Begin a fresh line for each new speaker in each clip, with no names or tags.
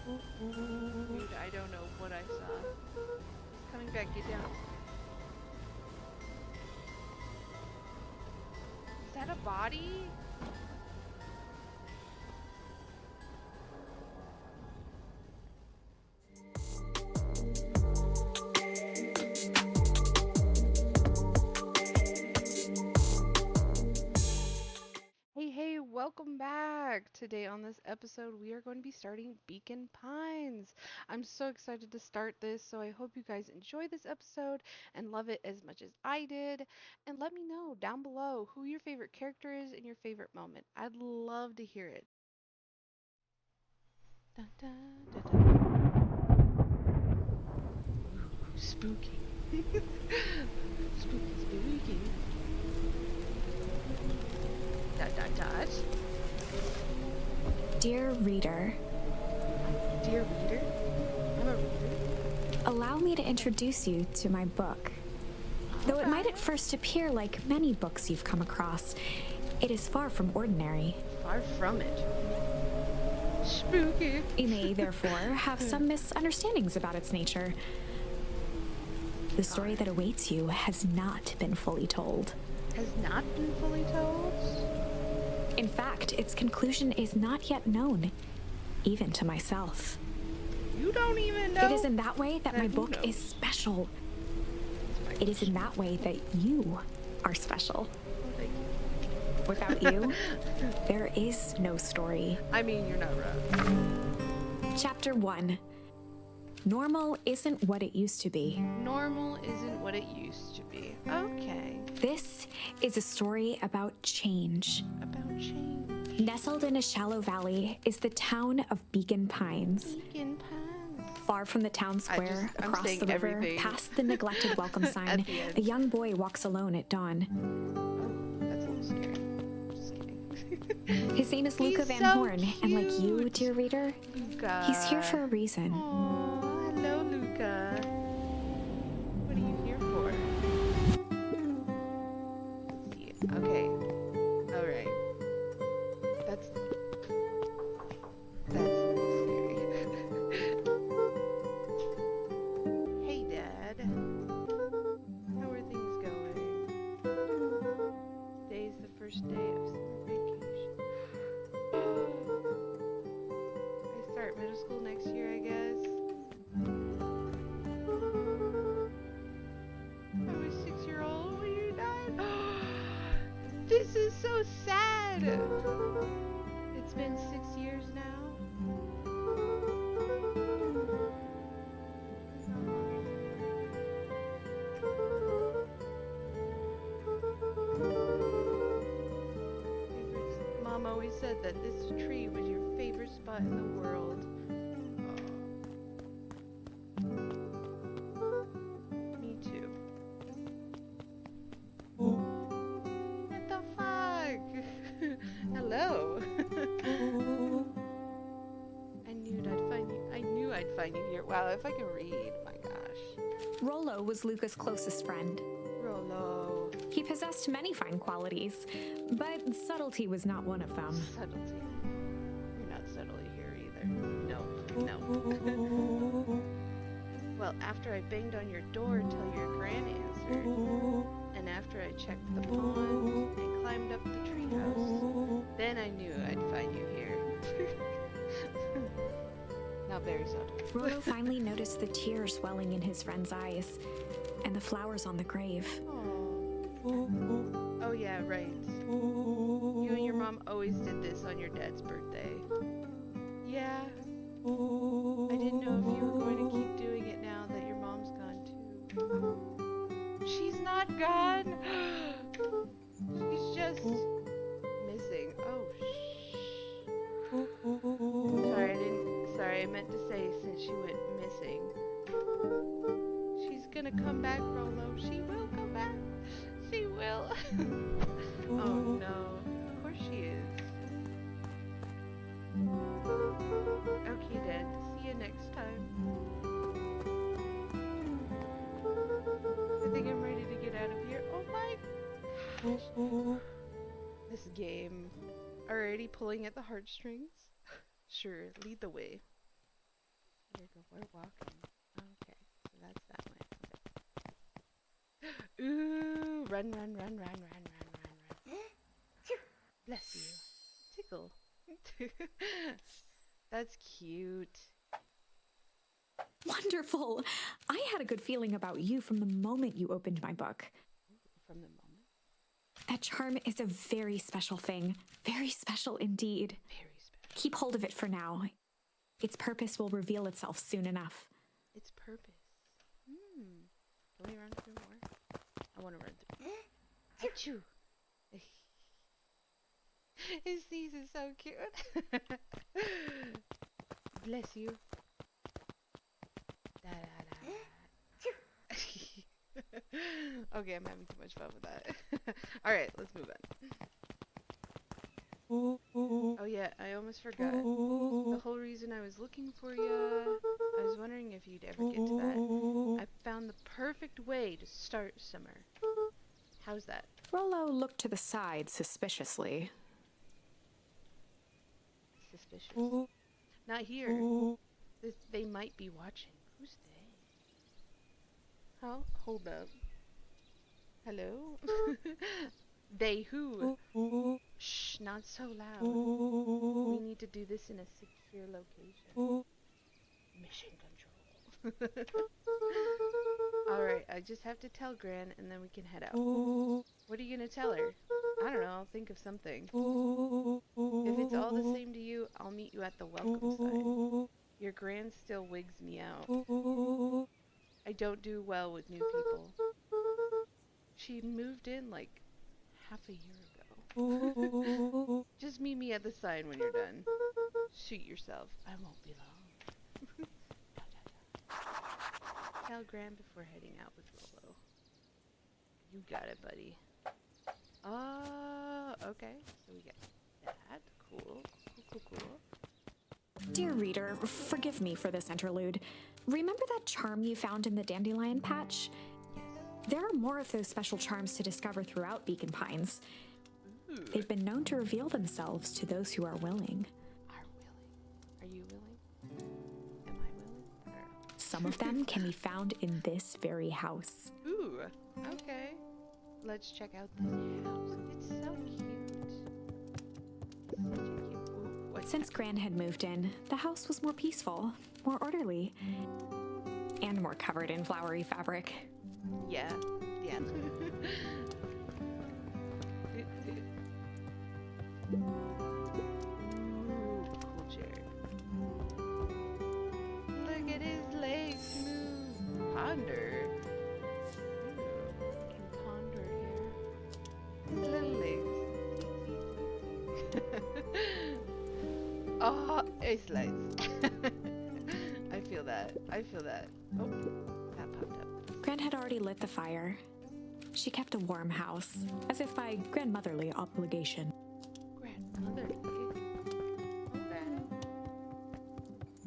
Dude, I don't know what I saw. He's coming back, get down. Is that a body? Hey, welcome back! Today on this episode, we are going to be starting Beacon Pines. I'm so excited to start this, so I hope you guys enjoy this episode and love it as much as I did. And let me know down below who your favorite character is and your favorite moment. I'd love to hear it. Dun, dun, dun, dun. Spooky. Spooky, spooky. Dot, dot, dot.
Dear reader,
Dear reader? I'm a reader?
allow me to introduce you to my book. Though it might at first appear like many books you've come across, it is far from ordinary.
Far from it. Spooky.
You may therefore have some misunderstandings about its nature. The story that awaits you has not been fully told.
Has not been fully told?
In fact, its conclusion is not yet known, even to myself.
You don't even know?
It is in that way that my
Who
book
knows?
is special. It is in that way that you are special.
Oh, thank you.
Without you, there is no story.
I mean, you're not wrong.
Chapter 1. Normal isn't what it used to be.
Normal isn't what it used to be. Okay.
This is a story about change.
About change.
Nestled in a shallow valley is the town of Beacon Pines.
Beacon Pines.
Far from the town square,
I'm
across
saying
the river,
everything.
past the neglected welcome sign,
At the end.
a young boy walks alone at dawn.
Oh, that's a little scary. Just kidding.
His name is Luka
He's
Van
so
Horn, and like you,
cute.
dear reader,
Luka.
he's here for a reason.
Aw, hello, Luka. What are you here for? Let's see. Okay. All right. That's a little scary. Hey, Dad. How are things going? Today's the first day of summer vacation. I start middle school next year, I guess. I was 6-year-old when you died. This is so sad. It's been 6 years now. Mom always said that this tree was your favorite spot in the world. Me too. What the fuck? Hello. I knew I'd find you here. Wow, if I can read, my gosh.
Rolo was Luka's closest friend.
Rolo.
He possessed many fine qualities, but subtlety was not one of them.
Subtlety. You're not subtly here either. No. Well, after I banged on your door till your gran answered, and after I checked the pond and climbed up the treehouse, then I knew I'd find you here. Not very subtle.
Rolo finally noticed the tears welling in his friend's eyes and the flowers on the grave.
Oh yeah, right. You and your mom always did this on your dad's birthday. Yeah. I didn't know if you were going to keep doing it now that your mom's gone too. She's not gone. She's just missing. Oh, shh. Sorry, I meant to say since she went missing. She's gonna come back, Rolo. She will come back. She will. Oh no. Of course she is. Okay, Dad. See you next time. I think I'm ready to get out of here. Oh my gosh. This game. Already pulling at the heartstrings. Sure, lead the way. Here, go. We're walking. Okay, so that's that way. Okay. Ooh, run, run, run, run, run, run, run, run. Bless you. Tickle. That's cute.
Wonderful! I had a good feeling about you from the moment you opened my book.
From the moment.
That charm is a very special thing. Very special indeed.
Very special.
Keep hold of it for now. Its purpose will reveal itself soon enough.
Its purpose. Can we run through more? I want to run through. Achoo! His sneeze is so cute. Bless you. Da, da, da. Okay, I'm having too much fun with that. Alright, let's move on. Oh yeah, I almost forgot. The whole reason I was looking for you, I was wondering if you'd ever get to that. I found the perfect way to start summer. How's that?
Rolo looked to the side suspiciously.
Suspicious. Not here. They might be watching. Who's they? Oh, hold up. Hello? They who? Shh, not so loud. We need to do this in a secure location. Mission control. Alright, I just have to tell Gran and then we can head out. What are you gonna tell her? I don't know, I'll think of something. If it's all the same to you, I'll meet you at the welcome sign. Your Gran still wigs me out. I don't do well with new people. She moved in like half a year ago. Just meet me at the sign when you're done. Shoot yourself. I won't be long. Tell Gran before heading out with Rolo. You got it, buddy. Okay. So we got that. Cool. Cool.
Dear reader, forgive me for this interlude. Remember that charm you found in the dandelion patch?
Yes.
There are more of those special charms to discover throughout Beacon Pines.
Ooh.
They've been known to reveal themselves to those who are willing.
Are you willing? Am I willing? I don't know.
Some of them can be found in this very house.
Ooh, okay. Let's check out this house. It's so cute. Such a cute. Ooh, what's
Since Gran had moved in, the house was more peaceful, more orderly, and more covered in flowery fabric.
Yeah. Ooh, cool chair. Look at his legs move. Ponder. Ooh, can ponder here. His little legs. Oh, it slides. I feel that. Oh, that popped up.
Gran had already lit the fire. She kept a warm house, as if by grandmotherly obligation.
Grandmother. Okay.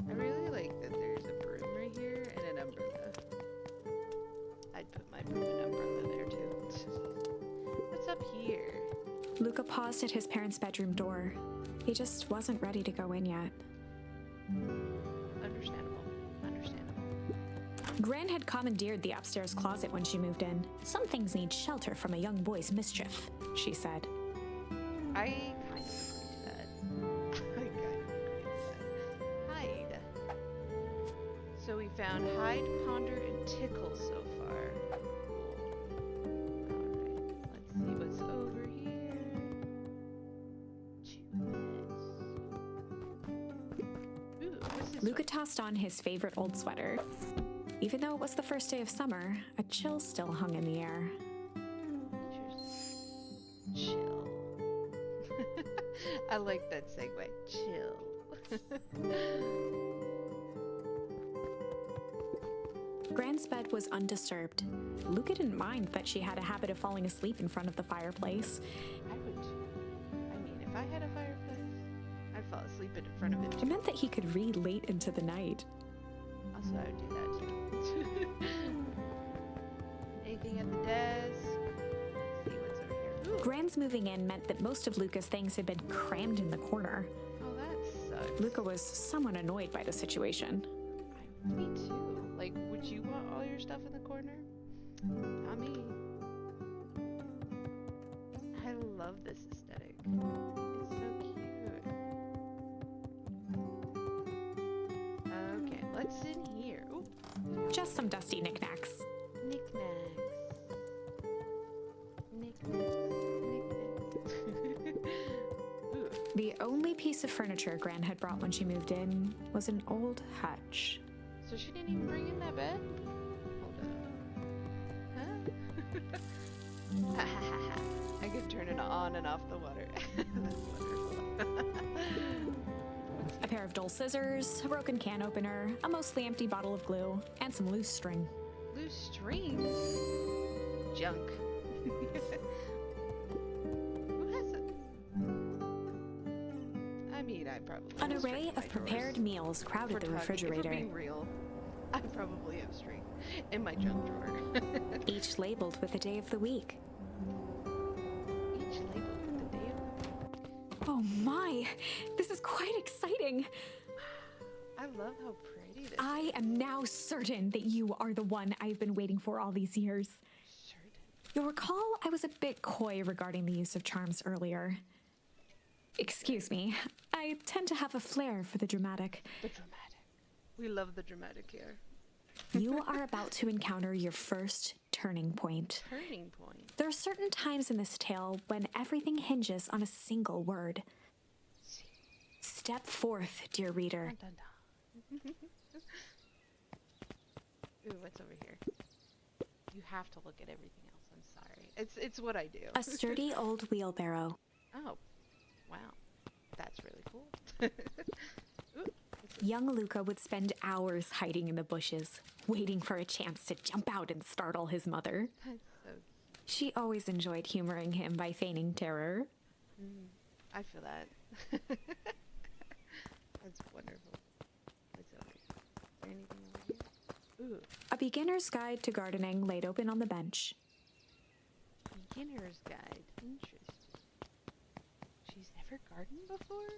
I really like that there's a broom right here and an umbrella. I'd put my broom and umbrella there too. What's up here?
Luka paused at his parents' bedroom door. He just wasn't ready to go in yet.
Understandable.
Gran had commandeered the upstairs closet when she moved in. Some things need shelter from a young boy's mischief, she said.
I kind of agree to that. Hide. So we found hide, ponder, and tickle so far. Cool. Alright, let's see what's over here. 2 minutes. Ooh, what's this
Luka
one?
tossed on his favorite old sweater. Even though it was the first day of summer, a chill still hung in the air.
Chill. I like that segue. Chill.
Gran's bed was undisturbed. Luka didn't mind that she had a habit of falling asleep in front of the fireplace.
I would. I mean, if I had a fireplace, I'd fall asleep in front of it
It
too.
meant that he could read late into the night.
Also, I would do that too. Anything at the desk? Let's see what's over here. Ooh.
Gran's moving in meant that most of Luka's things had been crammed in the corner.
Oh, that sucks.
Luka was somewhat annoyed by the situation.
I Me too. Like, would you want all your stuff in the corner? Not me. I love this aesthetic. It's so cute. Okay, let's sit here. Ooh.
Just some dusty knickknacks.
Knickknacks. Knickknacks.
The only piece of furniture Gran had brought when she moved in was an old hutch.
So she didn't even bring in that bed? Hold up. Huh? I could turn it on and off the water. That's wonderful.
A pair of dull scissors, a broken can opener, a mostly empty bottle of glue, and some loose string.
Loose string? Junk. Who has it? I mean, I probably
An
have
array
string in my
of prepared
drawers.
meals crowded the
If we're
refrigerator,
being real, I probably have string in my junk drawer.
each labeled with the day of the week.
Each labeled with the day of the week.
Oh my! This is quite exciting!
I love how pretty this is.
I am now certain that you are the one I've been waiting for all these years.
Certain.
You'll recall I was a bit coy regarding the use of charms earlier. Excuse me, I tend to have a flair for the dramatic.
The dramatic. We love the dramatic here.
You are about to encounter your first turning point.
Turning point.
There are certain times in this tale when everything hinges on a single word. Step forth, dear reader.
Dun, dun, dun. Ooh, what's over here? You have to look at everything else. I'm sorry. It's what I do.
A sturdy old wheelbarrow.
Oh, wow. That's really cool. Ooh,
Young Luka would spend hours hiding in the bushes, waiting for a chance to jump out and startle his mother.
that's so
She always enjoyed humoring him by feigning terror.
I feel that. That's wonderful. What's over here? Is there anything over here? Ooh,
A beginner's guide to gardening laid open on the bench.
beginner's guide. Interesting. She's never gardened before?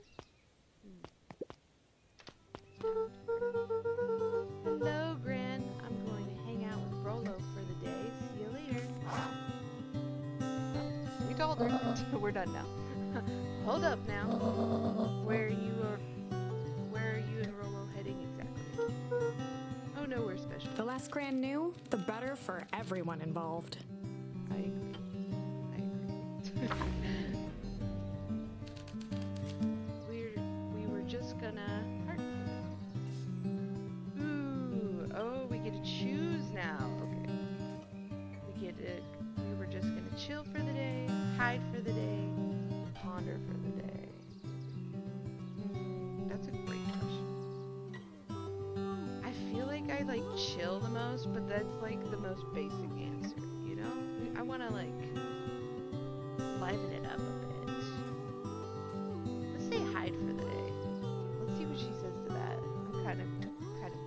Hello, Gran. I'm going to hang out with Rolo for the day. See you later. We told her. We're done now. Hold up now. Where are you and Rolo heading exactly? Oh, nowhere special.
The less Gran knew, the better for everyone involved.
I agree. I agree. we were just gonna heart. Ooh, oh, we get to choose now. Okay. We were just gonna chill for the day, hide for the day, ponder for the day. That's a great question. I feel like I like chill the most, but that's like the most basic answer, you know? I wanna like liven it up a bit. Let's say hide for the day. Let's see what she says to that. I'm kind of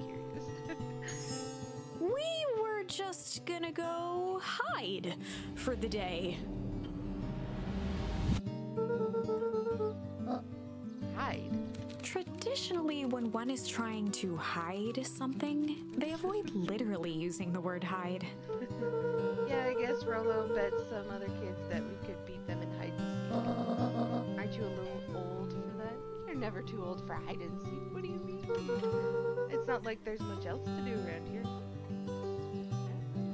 curious.
We were just gonna go hide for the day.
Hide.
Traditionally, when one is trying to hide something, they avoid literally using the word hide.
Yeah, I guess Rolo bet some other kids that we could beat them in hide and seek. Aren't you a little old for that? You're never too old for hide and seek. What do you mean? It's not like there's much else to do around here.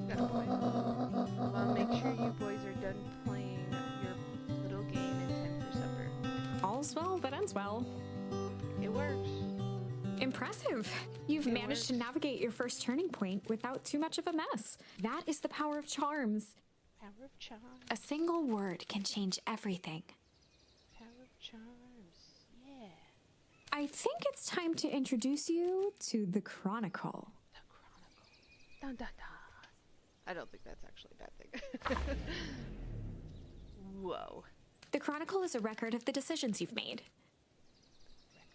Yeah, got a point. Well, make sure you boys are done playing your little game in time for supper.
All's well that ends well.
It works.
Impressive. You've
It
managed to
works.
navigate your first turning point without too much of a mess. That is the power of charms.
Power of charms.
A single word can change everything.
Power of charms. Yeah.
I think it's time to introduce you to the Chronicle.
The Chronicle. Dun dun dun. I don't think that's actually a bad thing. Whoa.
The Chronicle is a record of the decisions you've made.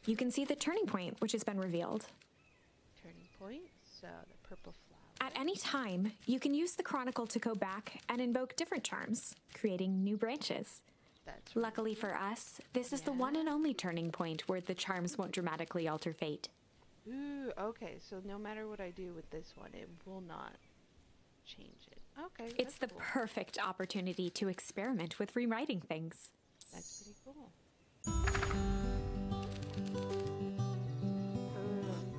You can see the turning point, which has been revealed.
Turning point. So the purple flower.
At any time, you can use the Chronicle to go back and invoke different charms, creating new branches.
That's
Luckily for us, this is the one and only turning point where the charms won't dramatically alter fate.
Ooh, okay. So no matter what I do with this one, it will not change it. Okay,
It's
that's
the
cool.
perfect opportunity to experiment with rewriting things.
That's pretty cool.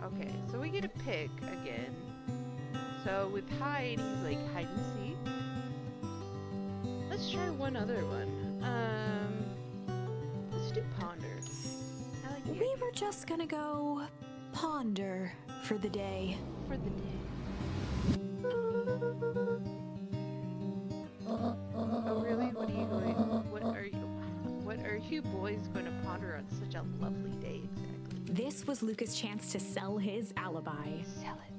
Okay, so we get a pick again. So with hide, he's like hide and seek. Let's try one other one. Let's do ponder. I like the
We
idea
were just gonna go ponder for the day.
for the day. Oh really? What are you going? What are you boys going to ponder on such a lovely day exactly?
This was Luka's chance to sell his alibi.
Sell it.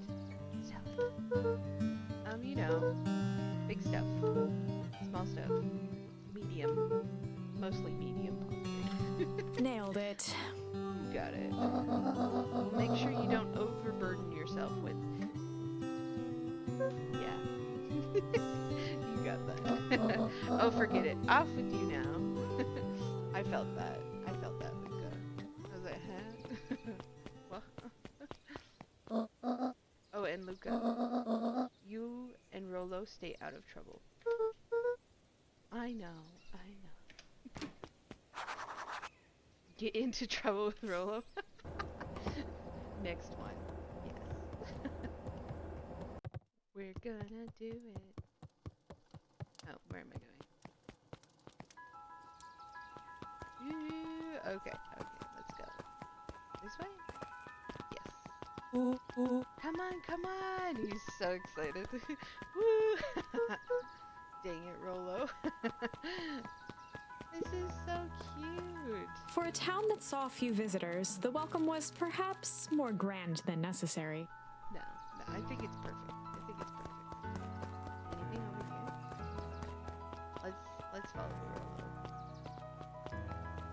Sell it. You know, big stuff, small stuff, medium, mostly medium pondering.
Nailed it.
You got it. Well, make sure you don't overburden yourself with. Yeah. You got that. Oh, forget it. Off with you now. I felt that. I felt that, Luka. I was like, huh? What? Oh, and Luka, you and Rolo stay out of trouble. I know. I know. Get into trouble with Rolo. Next one. Yes. We're gonna do it. Oh, where am I going? Okay, let's go. This way? Yes. Come on! He's so excited. Woo! Dang it, Rolo. This is so cute.
For a town that saw few visitors, the welcome was perhaps more grand than necessary.
No, I think it's perfect. I think it's perfect. Anything over here? Let's follow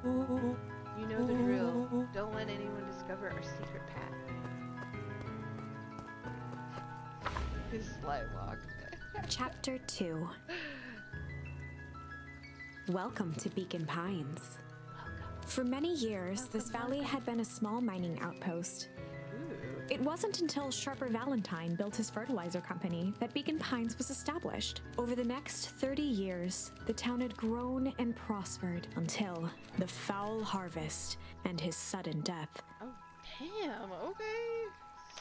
Rolo. You know the drill. Don't let anyone discover our secret path. His sly walk.
Chapter 2. Welcome to Beacon Pines. For many years, this valley had been a small mining outpost. It wasn't until Sharper Valentine built his fertilizer company that Beacon Pines was established. Over the next 30 years, the town had grown and prospered until the foul harvest and his sudden death.
Oh, damn, okay.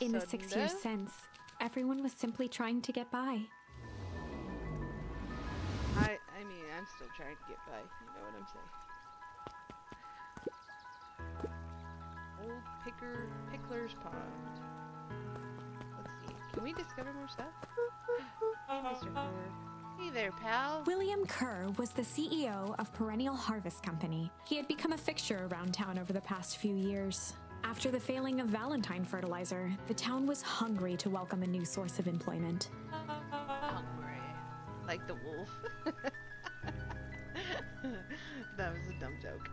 In the
Sudden
6 years
death?
since, everyone was simply trying to get by.
I mean, I'm still trying to get by. You know what I'm saying? Old Pickler's Pond. Let's see. Can we discover more stuff? Hey, Mr. Kerr. Hey there, pal.
William Kerr was the CEO of Perennial Harvest Company. He had become a fixture around town over the past few years. After the failing of Valentine Fertilizer, the town was hungry to welcome a new source of employment.
Hungry. Like the wolf. That was a dumb joke.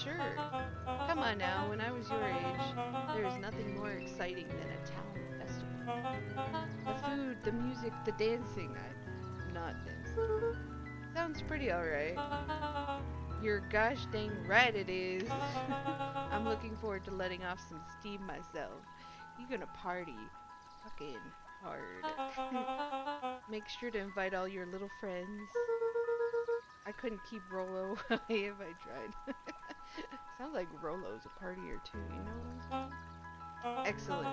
Sure. Come on now, when I was your age, there was nothing more exciting than a town festival. The food, the music, the dancing. I'm not dancing. Sounds pretty alright. You're gosh dang right it is. I'm looking forward to letting off some steam myself. You gonna party fucking hard. Make sure to invite all your little friends. I couldn't keep Rolo away if I tried. Sounds like Rolo's a partier too, you know what I'm saying? Excellent.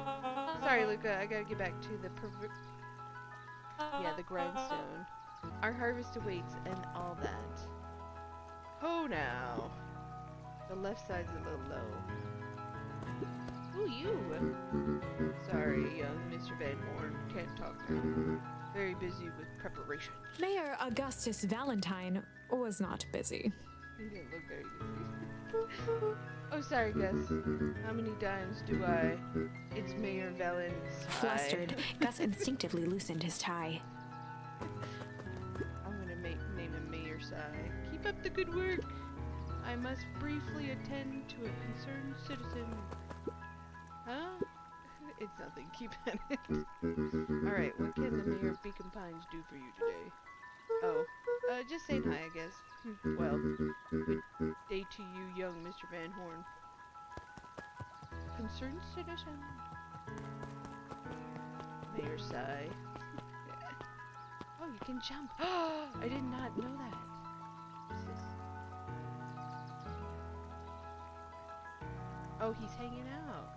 Sorry, Luka, I gotta get back to the the grindstone. Our harvest awaits and all that. Oh, now. The left side's a little low. Who you? Sorry, young Mr. Van Horn. Can't talk now. Very busy with preparation.
Mayor Augustus Valentine was not busy.
He didn't look very busy. Oh, sorry, Gus. How many times do I? It's Mayor Valentine.
Flustered, Gus instinctively loosened his tie.
I'm gonna name him Mayor Sai. Keep up the good work. I must briefly attend to a concerned citizen. Huh? It's nothing. Keep at it. Alright, what can the Mayor of Beacon Pines do for you today? Oh, just saying hi, I guess. Well, good day to you, young Mr. Van Horn. Concerned citizen. Mayor sigh. Oh, you can jump. I did not know that. What's this? Oh, he's hanging out.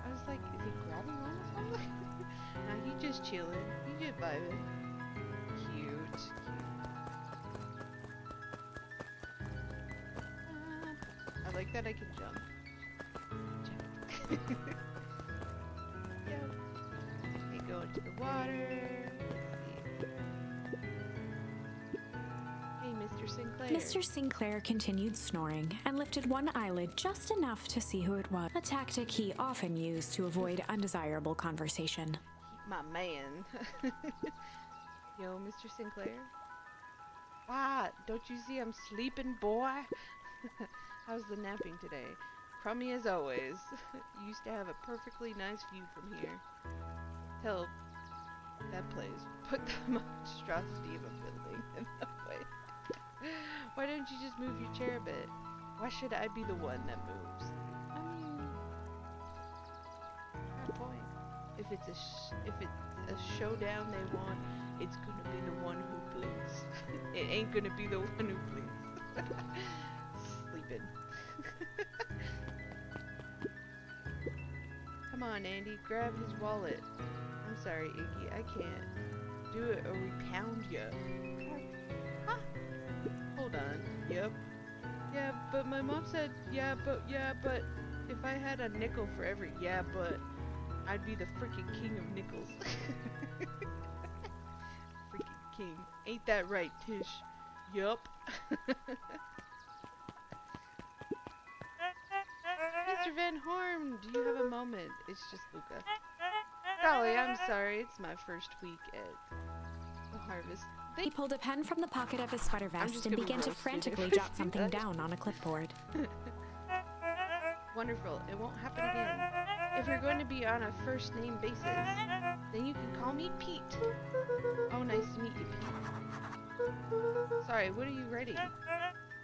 I was like, is he grabbing on or something? Nah, he just chilling. He just vibing. Cute. I like that I can jump. Jump. Yep. They go into the water. Hey, Mr. Sinclair.
Mr. Sinclair continued snoring and lifted one eyelid just enough to see who it was, a tactic he often used to avoid undesirable conversation.
My man. Yo, Mr. Sinclair. Ah, don't you see I'm sleeping, boy? How's the napping today? Crummy as always. Used to have a perfectly nice view from here. Hell, that place put the monstrosity of a building in the way. Why don't you just move your chair a bit? Why should I be the one that moves? I mean, fair point. If it's a showdown they want, it's gonna be the one who blinks. It ain't gonna be the one who blinks. Sleeping. Come on, Andy, grab his wallet. I'm sorry, Iggy, I can't. Do it or we pound ya. Huh? Hold on. Yep. Yeah, but my mom said, yeah, but, if I had a nickel for every yeah, but, I'd be the freaking king of nickels. Freaking king. Ain't that right, Tish? Yup. Mr. Van Horn, do you have a moment? It's just Luka. Golly, I'm sorry. It's my first week at the harvest.
He pulled a pen from the pocket of his sweater vest and began to frantically jot something down on a clipboard.
Wonderful. It won't happen again. If you're going to be on a first name basis, then you can call me Pete. Oh, nice to meet you, Pete. Sorry, what are you writing?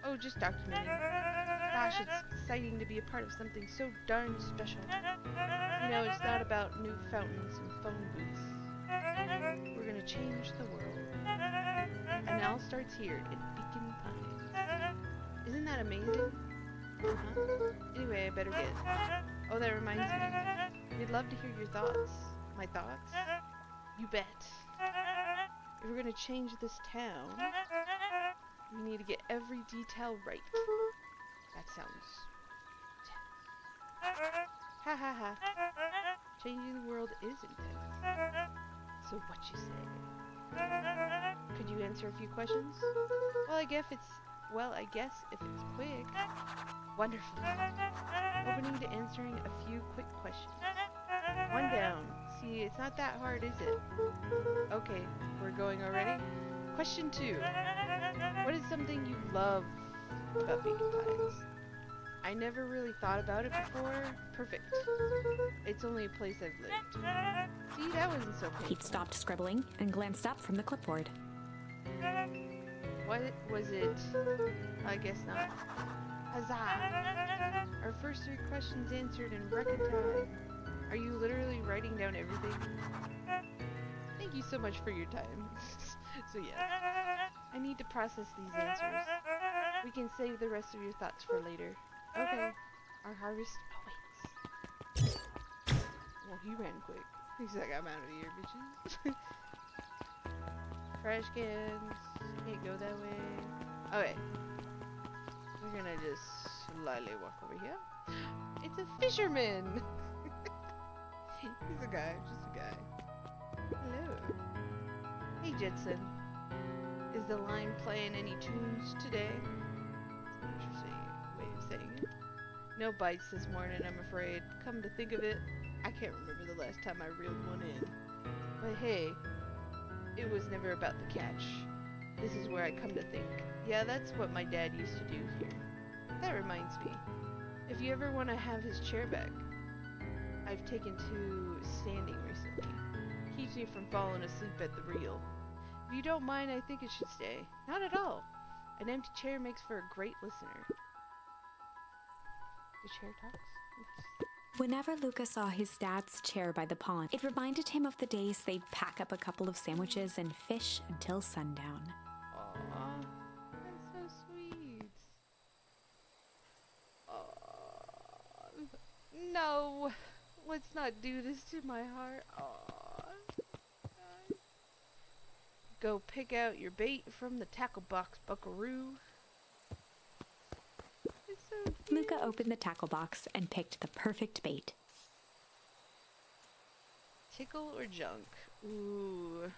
Oh, just documenting. Gosh, it's exciting to be a part of something so darn special. You know, it's not about new fountains and phone booths. We're gonna change the world. And it all starts here in Beacon Pines. Isn't that amazing? Anyway, I better get. Oh, that reminds me. We'd love to hear your thoughts. My thoughts? You bet. If we're gonna change this town, we need to get every detail right. That sounds tense. Ha ha ha. Changing the world is intense. So what you say? Could you answer a few questions? Well, I guess if it's quick. Wonderful. Opening to answering a few quick questions. One down. See, it's not that hard, is it? Okay, we're going already? Question 2. What is something you love about Beacon Pines? I never really thought about it before. Perfect. It's only a place I've lived. See, that wasn't so painful.
Pete stopped scribbling and glanced up from the clipboard.
What was it? I guess not. Huzzah! Our first 3 questions answered in record time. Are you literally writing down everything? Thank you so much for your time. So yes, I need to process these answers. We can save the rest of your thoughts for later. Okay. Our harvest awaits. Well, he ran quick. He's like, I'm out of here, bitches. Trash cans. Can't go that way. Okay. We're gonna just slyly walk over here. It's a fisherman! He's a guy, just a guy. Hello. Hey, Jetson. Is the line playing any tunes today? That's an interesting way of saying it. No bites this morning, I'm afraid. Come to think of it, I can't remember the last time I reeled one in. But hey, it was never about the catch. This is where I come to think. Yeah, that's what my dad used to do here. That reminds me. If you ever want to have his chair back, I've taken to standing recently. Keeps me from falling asleep at the reel. If you don't mind, I think it should stay. Not at all. An empty chair makes for a great listener. The chair talks?
Whenever Luka saw his dad's chair by the pond, it reminded him of the days they'd pack up a couple of sandwiches and fish until sundown.
Aw, that's so sweet. Aw, no, let's not do this to my heart. Aw. Go pick out your bait from the tackle box, buckaroo. It's so cute.
Luka opened the tackle box and picked the perfect bait.
Tickle or junk? Ooh.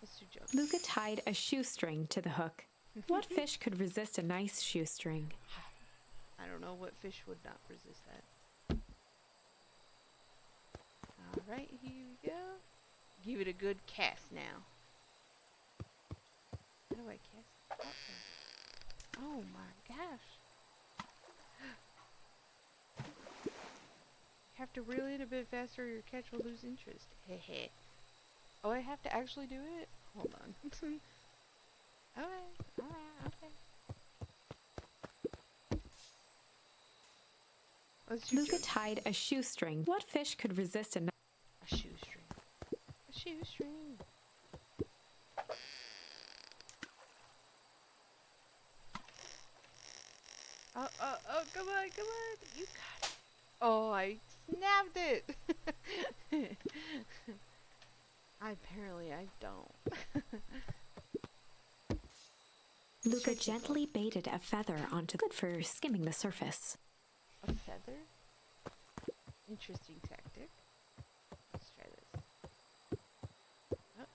Let's do junk.
Luka tied a shoestring to the hook. What fish could resist a nice shoestring?
I don't know what fish would not resist that. Alright, here we go. Give it a good cast now. How do I cast it? Oh my gosh. You have to reel in a bit faster or your catch will lose interest. Hehe. Oh, I have to actually do it? Hold on. Alright, okay.
Luka tied a shoestring. What fish could resist a
shoestring? A shoestring. Oh, come on. You got it. Oh, I snapped it. Apparently I don't.
Luka gently baited a feather onto good for skimming the surface.
A feather? Interesting tactic. Let's try this. Oh.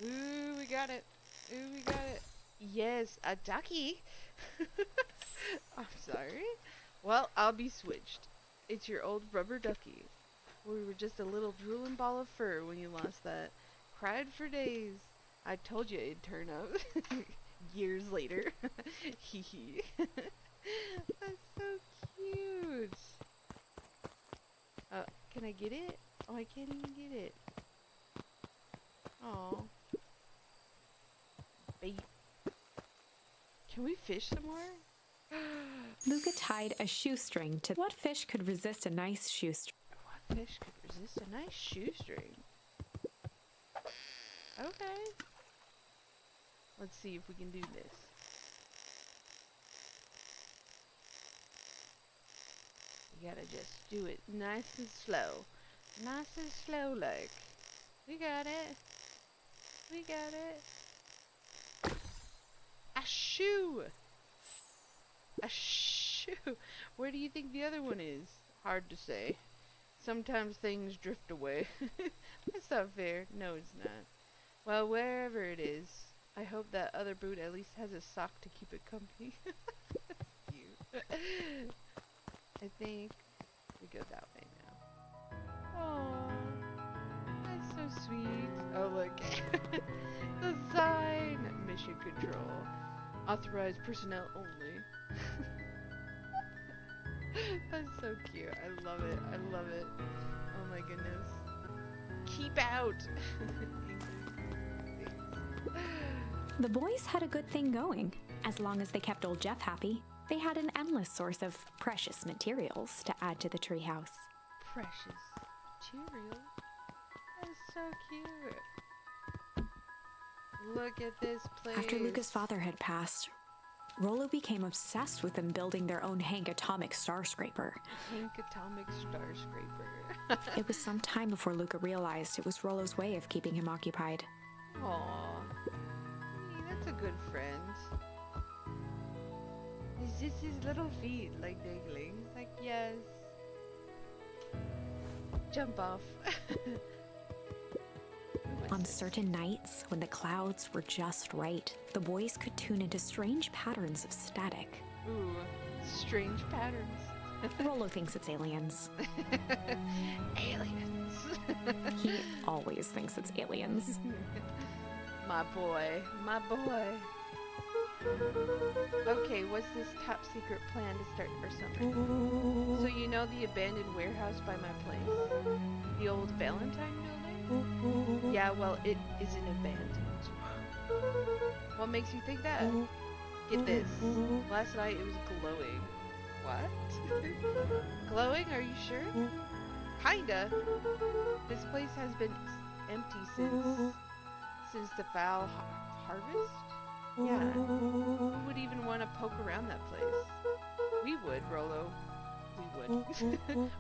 Ooh, we got it. Yes, a ducky. I'm sorry. Well, I'll be switched. It's your old rubber ducky. We were just a little drooling ball of fur when you lost that. Cried for days. I told you it'd turn up. Years later. Hee hee. That's so cute. Can I get it? Oh, I can't even get it. Oh. Bait. Can we fish some more?
Luka tied a shoestring to... What fish could resist a nice shoestring?
What fish could resist a nice shoestring? Okay. Let's see if we can do this. You gotta just do it nice and slow. Nice and slow like. We got it. A shoe! Where do you think the other one is? Hard to say. Sometimes things drift away. That's not fair. No, it's not. Well, wherever it is, I hope that other boot at least has a sock to keep it company. Cute. I think we go that way now. Oh, that's so sweet. Oh, look. The sign. Mission control. Authorized personnel only. That's so cute. I love it. Oh my goodness. Keep out.
The boys had a good thing going. As long as they kept old Jeff happy, they had an endless source of precious materials to add to the treehouse.
Precious material? That's so cute. Look at this place.
After Luka's father had passed, Rolo became obsessed with them building their own Hank Atomic Star Scraper.
Hank Atomic Star Scraper.
It was some time before Luka realized it was Rolo's way of keeping him occupied.
Aww. That's a good friend. Is this his little feet, like dangling? Like, yes. Jump off.
On certain nights, when the clouds were just right, the boys could tune into strange patterns of static.
Ooh, strange patterns.
Rolo thinks it's aliens.
Aliens.
He always thinks it's aliens.
My boy. Okay, what's this top secret plan to start our summer? So you know the abandoned warehouse by my place? The old Valentine building? Yeah, well, it isn't abandoned. What makes you think that? Get this. Last night it was glowing. What? Glowing? Are you sure? Kinda. This place has been empty since the foul harvest? Yeah. Who would even want to poke around that place? We would, Rolo.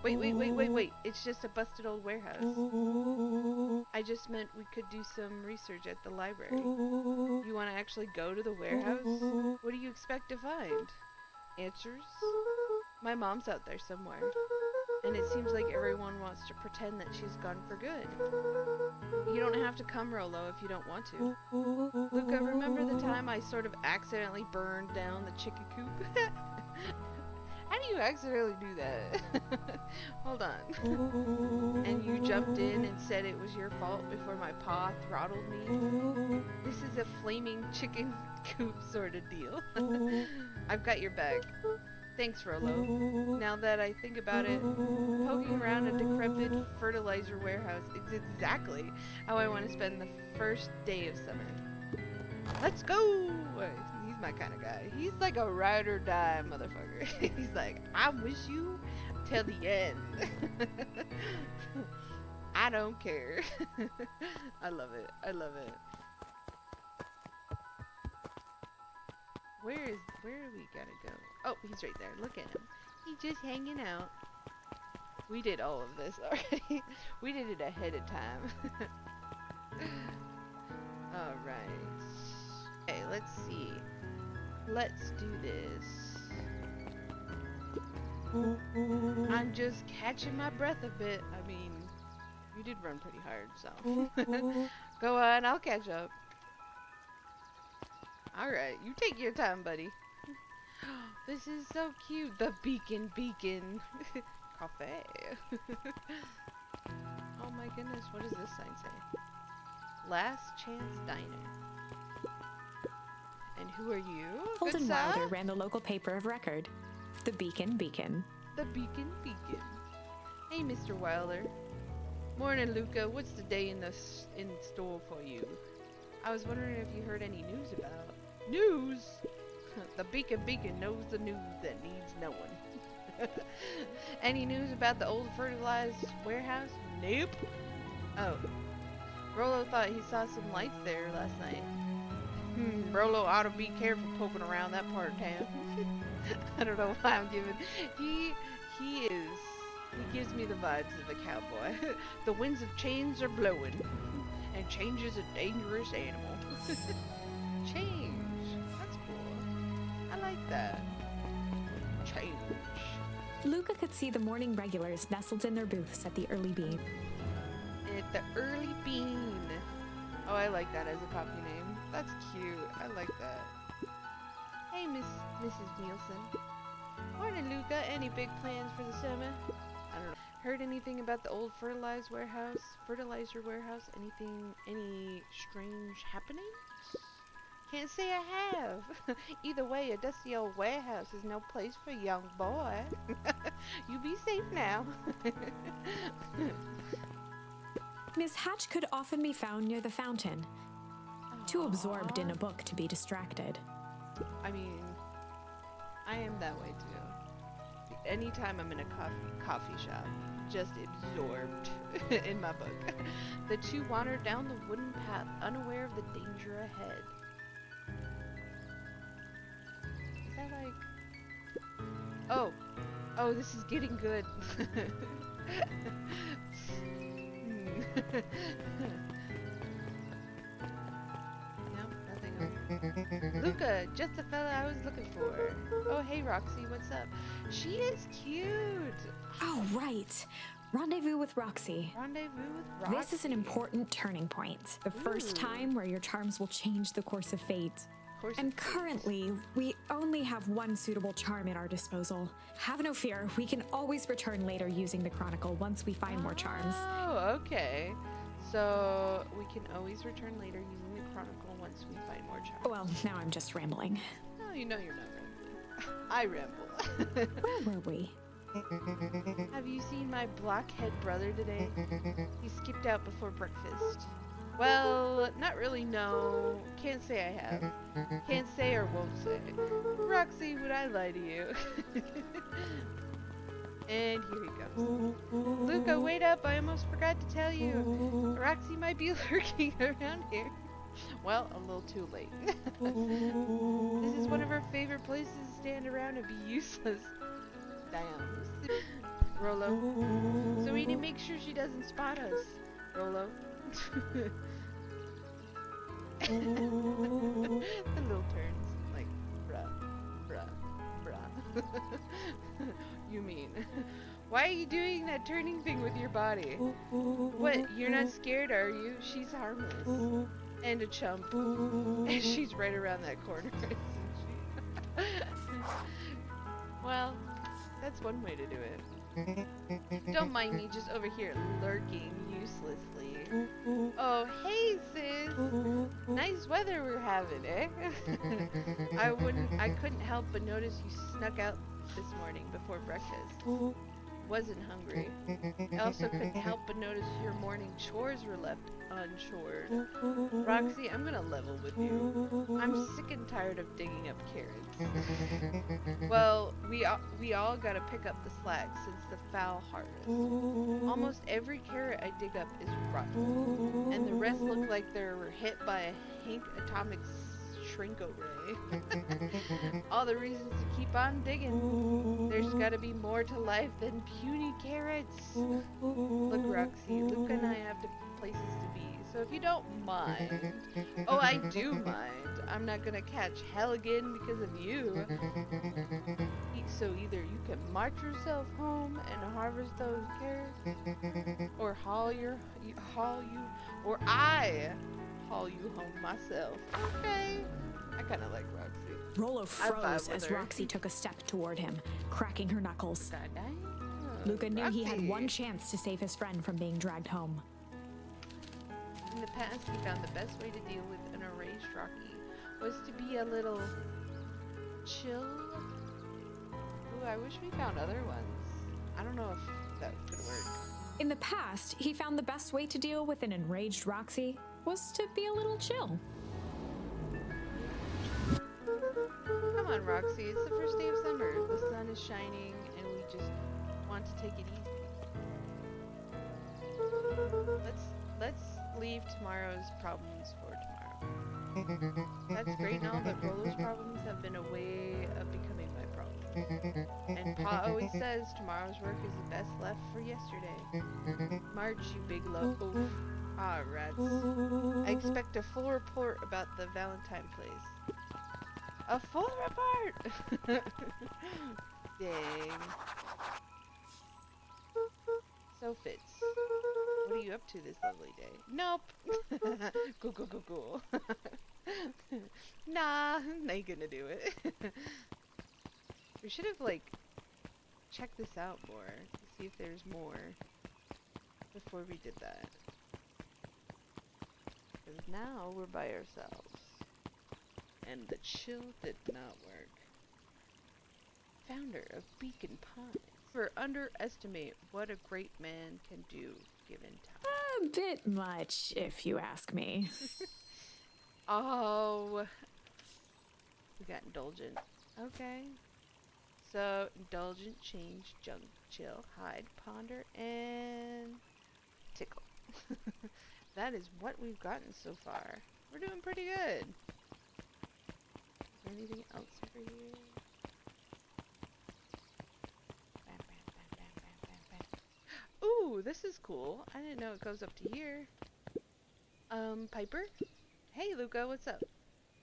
We would. Wait. It's just a busted old warehouse. I just meant we could do some research at the library. You want to actually go to the warehouse? What do you expect to find? Answers? My mom's out there somewhere. And it seems like everyone wants to pretend that she's gone for good. You don't have to come, Rolo, if you don't want to. Luka, remember the time I sort of accidentally burned down the chicken coop? How do you accidentally do that? Hold on. And you jumped in and said it was your fault before my paw throttled me? This is a flaming chicken coop sort of deal. I've got your back. Thanks, Rolo. Now that I think about it, poking around a decrepit fertilizer warehouse is exactly how I want to spend the first day of summer. Let's go! He's my kind of guy. He's like a ride or die motherfucker. He's like, I'm with you till the end. I don't care. I love it. I love it. Where do we gotta go? Oh, he's right there. Look at him. He's just hanging out. We did all of this already. We did it ahead of time. Alright. Okay, let's see. Let's do this. I'm just catching my breath a bit. I mean, you did run pretty hard, so. Go on, I'll catch up. Alright, you take your time, buddy. This is so cute. The beacon. Cafe. Oh my goodness, what does this sign say? Last Chance Diner. And who are you?
Holden Wilder ran the local paper of record, the Beacon.
The Beacon. Hey, Mr. Wilder. Morning, Luka. What's the day in store for you? I was wondering if you heard any news about... News? The Beacon knows the news that needs knowing. Any news about the old fertilized warehouse? Nope. Oh. Rolo thought he saw some lights there last night. Rolo ought to be careful poking around that part of town. I don't know why I'm giving... He gives me the vibes of a cowboy. The winds of change are blowing. And change is a dangerous animal. Change. That's cool. I like that. Change.
Luka could see the morning regulars nestled in their booths at the Early Bean.
At the Early Bean. Oh, I like that as a puppy name. That's cute. I like that. Hey, Mrs. Nielsen. Morning, Luka. Any big plans for the summer? I don't know. Heard anything about the old fertilizer warehouse? Any strange happenings? Can't say I have. Either way, a dusty old warehouse is no place for a young boy. You be safe now.
Miss Hatch could often be found near the fountain, too absorbed in a book to be distracted.
I mean, I am that way too. Anytime I'm in a coffee shop, just absorbed in my book. The two wandered down the wooden path, unaware of the danger ahead. Is that like... Oh, this is getting good. Nope, nothing else. Luka, just the fella I was looking for. Oh, hey, Roxy, what's up? She is cute.
Oh, right. Rendezvous with Roxy. This is an important turning point. The first time where your charms will change the course of fate. And currently, we only have one suitable charm at our disposal. Have no fear, we can always return later using the Chronicle once we find more charms.
Oh, okay. So, we can always return later using the chronicle once we find more child.
Well, now I'm just rambling.
No, you know you're not rambling. I ramble.
Where were we?
Have you seen my blockhead brother today? He skipped out before breakfast. Well, not really, no. Can't say I have. Can't say or won't say. Roxy, would I lie to you? And here he goes. Luka, wait up, I almost forgot to tell you. Roxy might be lurking around here. Well, a little too late. This is one of her favorite places to stand around and be useless. Damn. Rolo. So we need to make sure she doesn't spot us. Rolo. The little turns. Like, bruh. You mean. Why are you doing that turning thing with your body? What, you're not scared, are you? She's harmless. And a chump. And she's right around that corner, isn't she? Well, that's one way to do it. Don't mind me just over here lurking uselessly. Oh, hey sis! Nice weather we're having, eh? I couldn't help but notice you snuck out this morning before breakfast. Wasn't hungry. I also couldn't help but notice your morning chores were left unchored. Roxy, I'm gonna level with you. I'm sick and tired of digging up carrots. Well, we all gotta pick up the slack since the foul harvest. Almost every carrot I dig up is rotten, and the rest look like they were hit by a Hank atomic shrink-o-ray. All the reasons to keep on digging. There's gotta be more to life than puny carrots. Look, Roxy, Luka and I have places to be, so if you don't mind. Oh, I do mind. I'm not gonna catch hell again because of you. So either you can march yourself home and harvest those carrots, or or I haul you home myself. Okay. I kind of like Roxy.
Rolo froze as Roxy took a step toward him, cracking her knuckles. Luka knew he had one chance to save his friend from being dragged home.
In the past, he found the best way to deal with an enraged Rocky was to be a little chill. Ooh, I wish we found other ones. I don't know if that could work.
In the past, he found the best way to deal with an enraged Roxy was to be a little chill.
Come on, Roxy. It's the first day of summer. The sun is shining, and we just want to take it easy. Let's leave tomorrow's problems for tomorrow. That's great and all, but Rolo's problems have been a way of becoming my problem. And Pa always says tomorrow's work is the best left for yesterday. March, you big loaf. Oof. Ah, rats. I expect a full report about the Valentine place. A full report! Dang. So Fitz, what are you up to this lovely day? Nope. Cool. Nah, ain't gonna do it. We should have, like, checked this out more to see if there's more before we did that. Because now we're by ourselves. And the chill did not work. Founder of Beacon Pines. For underestimate what a great man can do given time.
A bit much, if you ask me.
Oh. We got indulgent. Okay. So, indulgent, change, junk, chill, hide, ponder, and tickle. That is what we've gotten so far. We're doing pretty good. Is there anything else over here? Bam. Ooh, this is cool. I didn't know it goes up to here. Piper? Hey, Luka, what's up?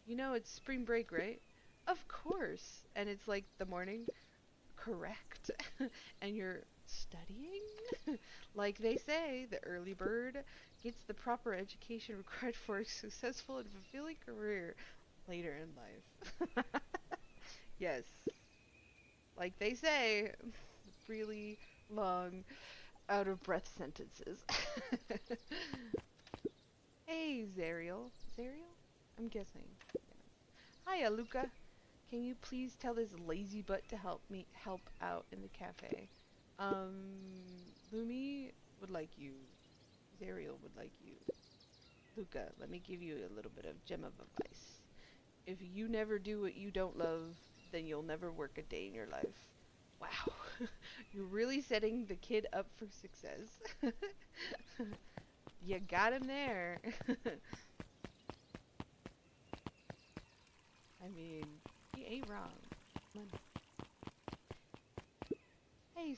You know it's spring break, right? Of course. And it's like the morning. Correct. And you're studying? Like they say, the early bird gets the proper education required for a successful and fulfilling career later in life. Yes. Like they say, really long, out of breath sentences. Hey, Zariel. Zariel? I'm guessing. Hiya, Luka. Can you please tell this lazy butt to help out in the cafe? Lumi would like you. Zariel would like you. Luka, let me give you a little bit of gem of advice. If you never do what you don't love, then you'll never work a day in your life. Wow. You're really setting the kid up for success. You got him there. I mean, he ain't wrong. Hey,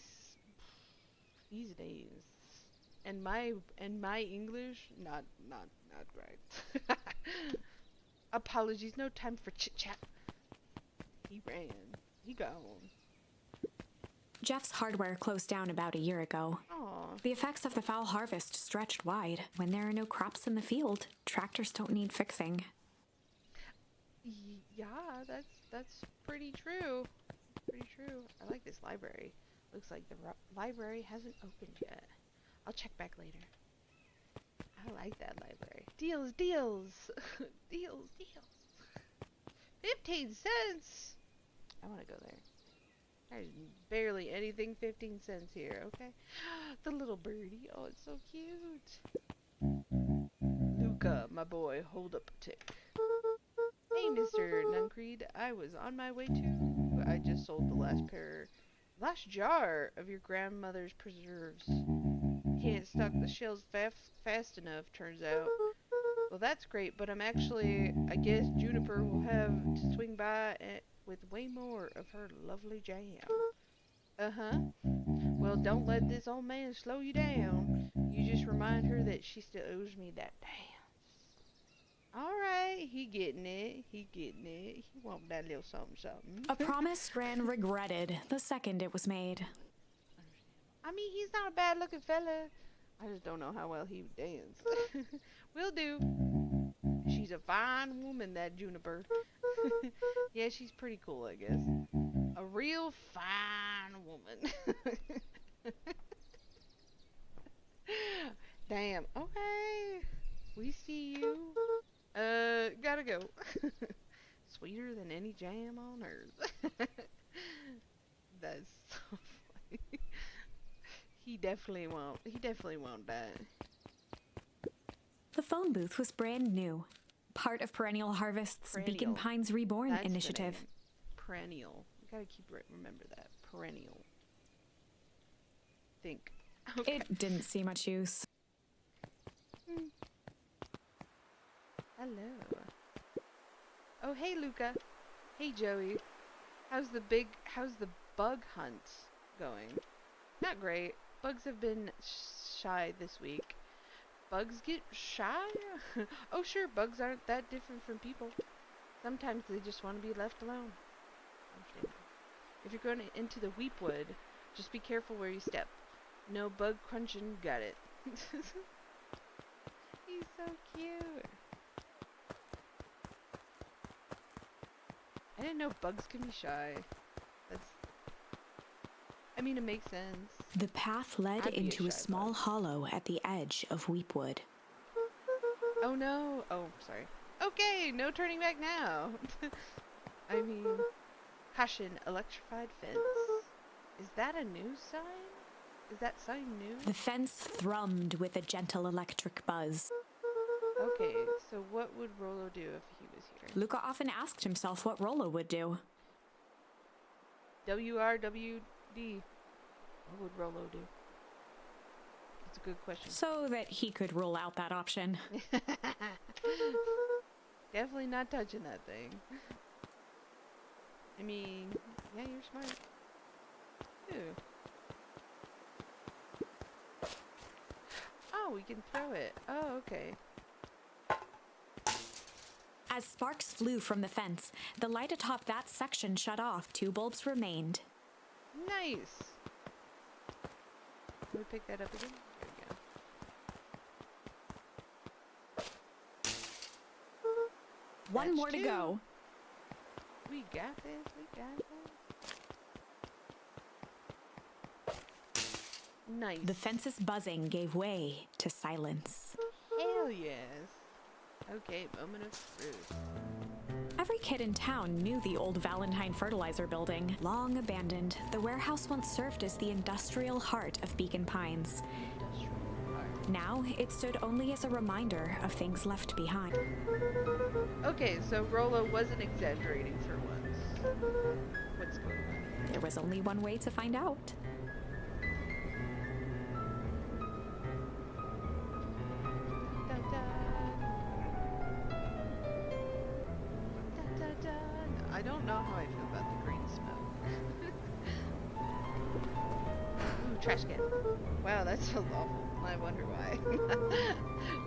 these days, and my English, not great. Apologies, no time for chit chat. He ran. He gone.
Jeff's hardware closed down about a year ago.
Aw.
The effects of the foul harvest stretched wide. When there are no crops in the field, tractors don't need fixing.
Yeah, that's pretty true. Pretty true. I like this library. Looks like the library hasn't opened yet. I'll check back later. I like that library. Deals, deals, deals, deals. 15 cents. I want to go there. There's barely anything 15 cents here, okay? The little birdie. Oh, it's so cute. Luka, my boy, hold up a tick. Hey, Mr. Nuncreed, I was on my way to. I just sold the last jar of your grandmother's preserves. Can't stock the shelves fast enough, turns out. Well, that's great, but I guess Juniper will have to swing by with way more of her lovely jam. Uh-huh. Well, don't let this old man slow you down. You just remind her that she still owes me that dance. Alright, he getting it. He getting it. He want that little something something.
A promise Gran regretted the second it was made.
I mean, he's not a bad looking fella. I just don't know how well he would dance. Will do. She's a fine woman, that Juniper. Yeah, she's pretty cool, I guess. A real fine woman. Damn. Okay. We see you. Gotta go. Sweeter than any jam on earth. That's so funny. He definitely won't die.
The phone booth was brand new, part of Perennial Harvest's Beacon
Perennial.
Pines Reborn
That's
initiative.
the name. Perennial. You gotta remember that. Perennial. Think. Okay.
It didn't see much use.
Hello. Oh, hey, Luka. Hey, Joey. How's the bug hunt going? Not great. Bugs have been shy this week. Bugs get shy? Oh, sure, bugs aren't that different from people. Sometimes they just want to be left alone. Understandable. If you're going into the weepwood, just be careful where you step. No bug crunching, got it. He's so cute. I didn't know bugs can be shy. I mean, it makes sense.
The path led
I'd be
into a
shy
small
bug.
hollow at the edge of Weepwood.
Oh no. Oh, sorry. Okay, no turning back now. I mean, caution, electrified fence. Is that a new sign? Is that sign new?
The fence thrummed with a gentle electric buzz.
Okay, so what would Rolo do if he was here?
Luka often asked himself what Rolo would do.
WRWD. What would Rolo do? That's a good question.
So that he could rule out that option.
Definitely not touching that thing. I mean, yeah, you're smart. Ooh. Oh, we can throw it. Oh, okay.
As sparks flew from the fence, the light atop that section shut off. 2 bulbs remained.
Nice. Can we pick that up again? There we go.
One
That's
more to
2.
go.
We got this. We got this. Nice.
The fence's buzzing gave way to silence.
Hell yes. Okay, moment of truth.
Every kid in town knew the old Valentine fertilizer building. Long abandoned, the warehouse once served as the industrial heart of Beacon Pines. Now, it stood only as a reminder of things left behind.
Okay, so Rolo wasn't exaggerating for once. What's going on?
There was only one way to find out.
Dun, dun. Dun, dun, dun. I don't know how I feel about the green smoke. Ooh, trash can. Wow, that smells awful. I wonder why.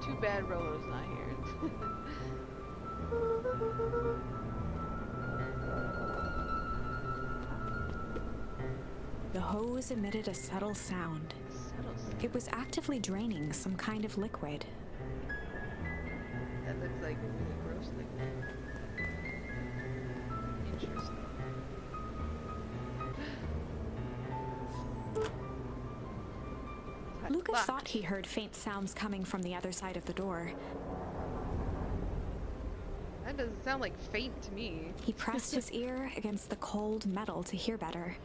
Too bad Rolo's not here.
The hose emitted a subtle sound. It was actively draining some kind of liquid.
That looks like really gross liquid. Interesting.
Luka thought he heard faint sounds coming from the other side of the door.
That doesn't sound like faint to me.
He pressed his ear against the cold metal to hear better.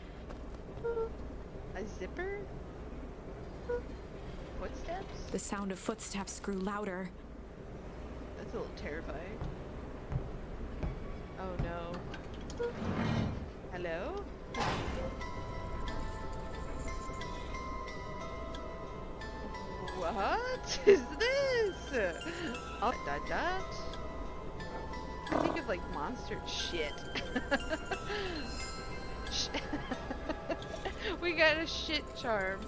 A zipper? Footsteps?
The sound of footsteps grew louder.
That's a little terrifying. Oh no. Hello? What is this? Oh, that. I think of like monster shit. We got a shit charm.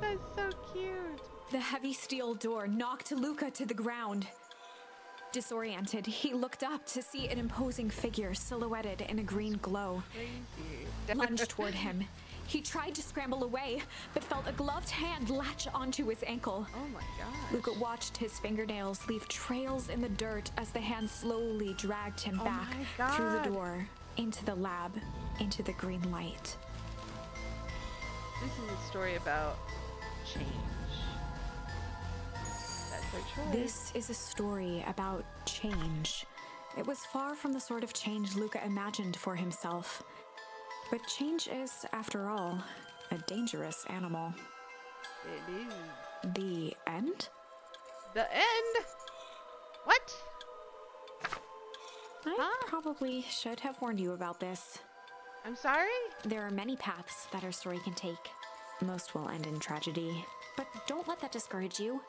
That's so cute.
The heavy steel door knocked Luka to the ground. Disoriented, he looked up to see an imposing figure silhouetted in a green glow.
Crazy.
Lunged toward him. He tried to scramble away, but felt a gloved hand latch onto his ankle.
Oh my gosh.
Luka watched his fingernails leave trails in the dirt as the hand slowly dragged him back through the door, into the lab, into the green light.
This is a story about change. That's our choice.
This is a story about change. It was far from the sort of change Luka imagined for himself. But change is, after all, a dangerous animal.
It is.
The end?
The end? What?
I probably should have warned you about this.
I'm sorry?
There are many paths that our story can take. Most will end in tragedy. But don't let that discourage you.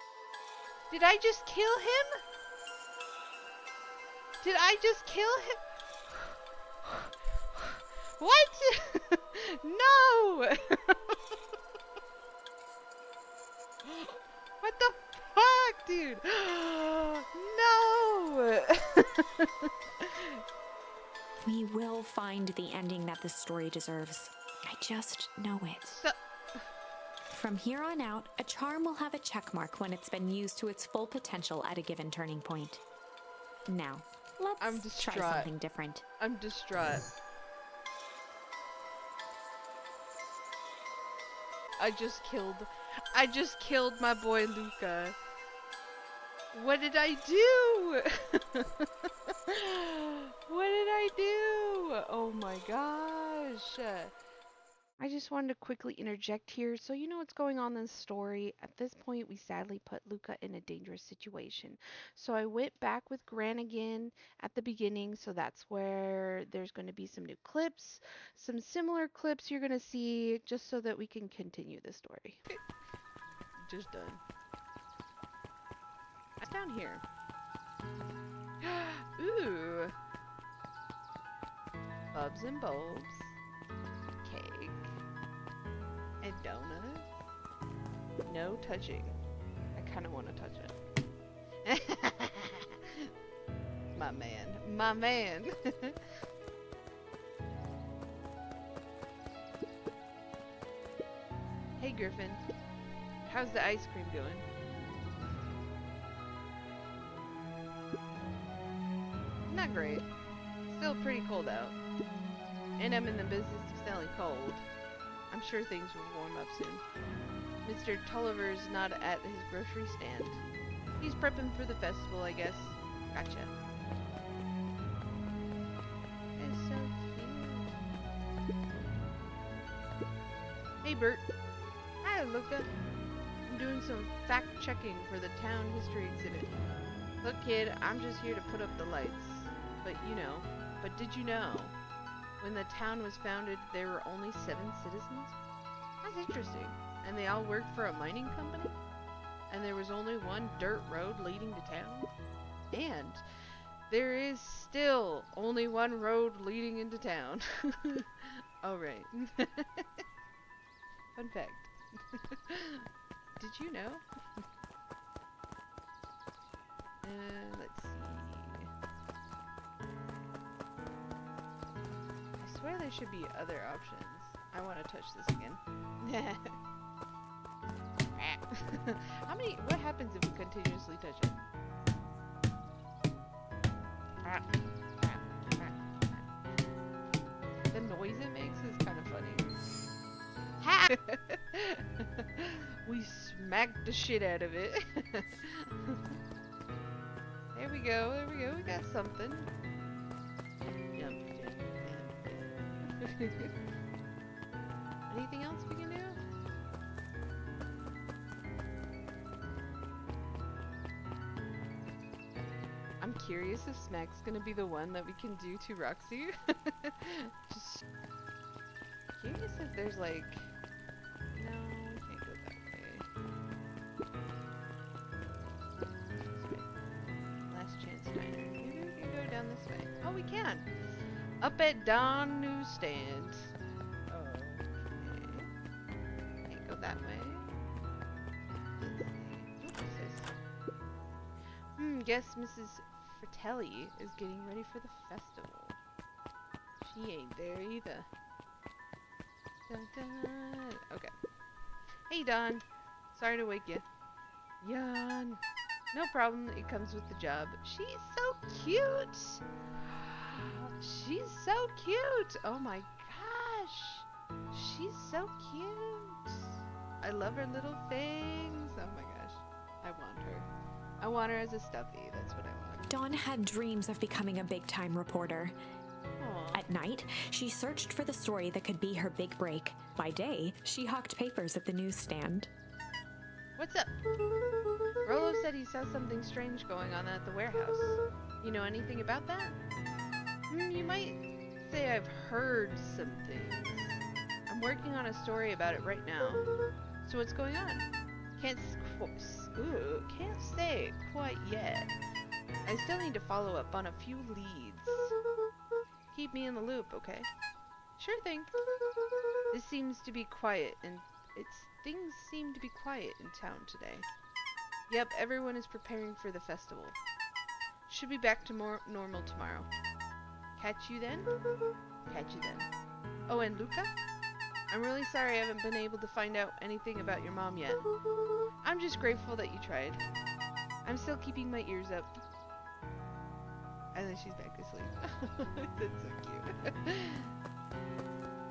Did I just kill him? Did I just kill him? What? No! What the fuck, dude? No!
We will find the ending that this story deserves. I just know it.
So
From here on out, a charm will have a check mark when it's been used to its full potential at a given turning point. Now, let's try something different.
I'm distraught. I just killed my boy Luka. What did I do? What did I do? Oh my gosh. I just wanted to quickly interject here so you know what's going on in this story. At this point, we sadly put Luka in a dangerous situation. So I went back with Gran again at the beginning, so that's where there's going to be some new clips, some similar clips you're going to see just so that we can continue the story. Just done. What's down here? Ooh. Bubs and bulbs. Cake. And donuts. No touching. I kind of want to touch it. My man. My man. Hey, Griffin. How's the ice cream going? Not great. Still pretty cold out. And I'm in the business of selling cold. I'm sure things will warm up soon. Mr. Tulliver's not at his grocery stand. He's prepping for the festival, I guess. Gotcha. It's so cute. Hey, Bert. Hi, Luka. I'm doing some fact-checking for the town history exhibit. Look, kid, I'm just here to put up the lights. But did you know? When the town was founded, there were only 7 citizens? That's interesting. And they all worked for a mining company? And there was only one dirt road leading to town? And there is still only one road leading into town. Oh, right. Fun fact. Did you know? Let's see. I swear there should be other options. I want to touch this again. What happens if we continuously touch it? The noise it makes is kind of funny. Ha! We smacked the shit out of it. There we go, there we go, we got something. Jump. Anything else we can do? I'm curious if Smack's gonna be the one that we can do to Roxy. Just curious if there's like... No, we can't go that way. This way. Last chance diner. Maybe we can go down this way. Oh, we can! Up at Don Newsstand. Okay. Can't go that way. Let's see. What is this? Guess Mrs. Fratelli is getting ready for the festival. She ain't there either. Dun, dun. Okay. Hey, Don. Sorry to wake you. Yawn. No problem. It comes with the job. She's so cute. She's so cute. Oh my gosh. She's so cute. I love her little things. Oh my gosh. I want her. I want her as a stuffy. That's what I want.
Dawn had dreams of becoming a big-time reporter.
Aww.
At night, she searched for the story that could be her big break. By day, she hawked papers at the newsstand.
What's up? Rolo said he saw something strange going on at the warehouse. You know anything about that? You might say I've heard some things. I'm working on a story about it right now. So what's going on? Can't say quite yet. I still need to follow up on a few leads. Keep me in the loop, okay? Sure thing. This seems to be quiet, and things seem to be quiet in town today. Yep, everyone is preparing for the festival. Should be back to more normal tomorrow. Catch you then? Catch you then. Oh, and Luka? I'm really sorry I haven't been able to find out anything about your mom yet. I'm just grateful that you tried. I'm still keeping my ears up. And then she's back to sleep. That's so cute.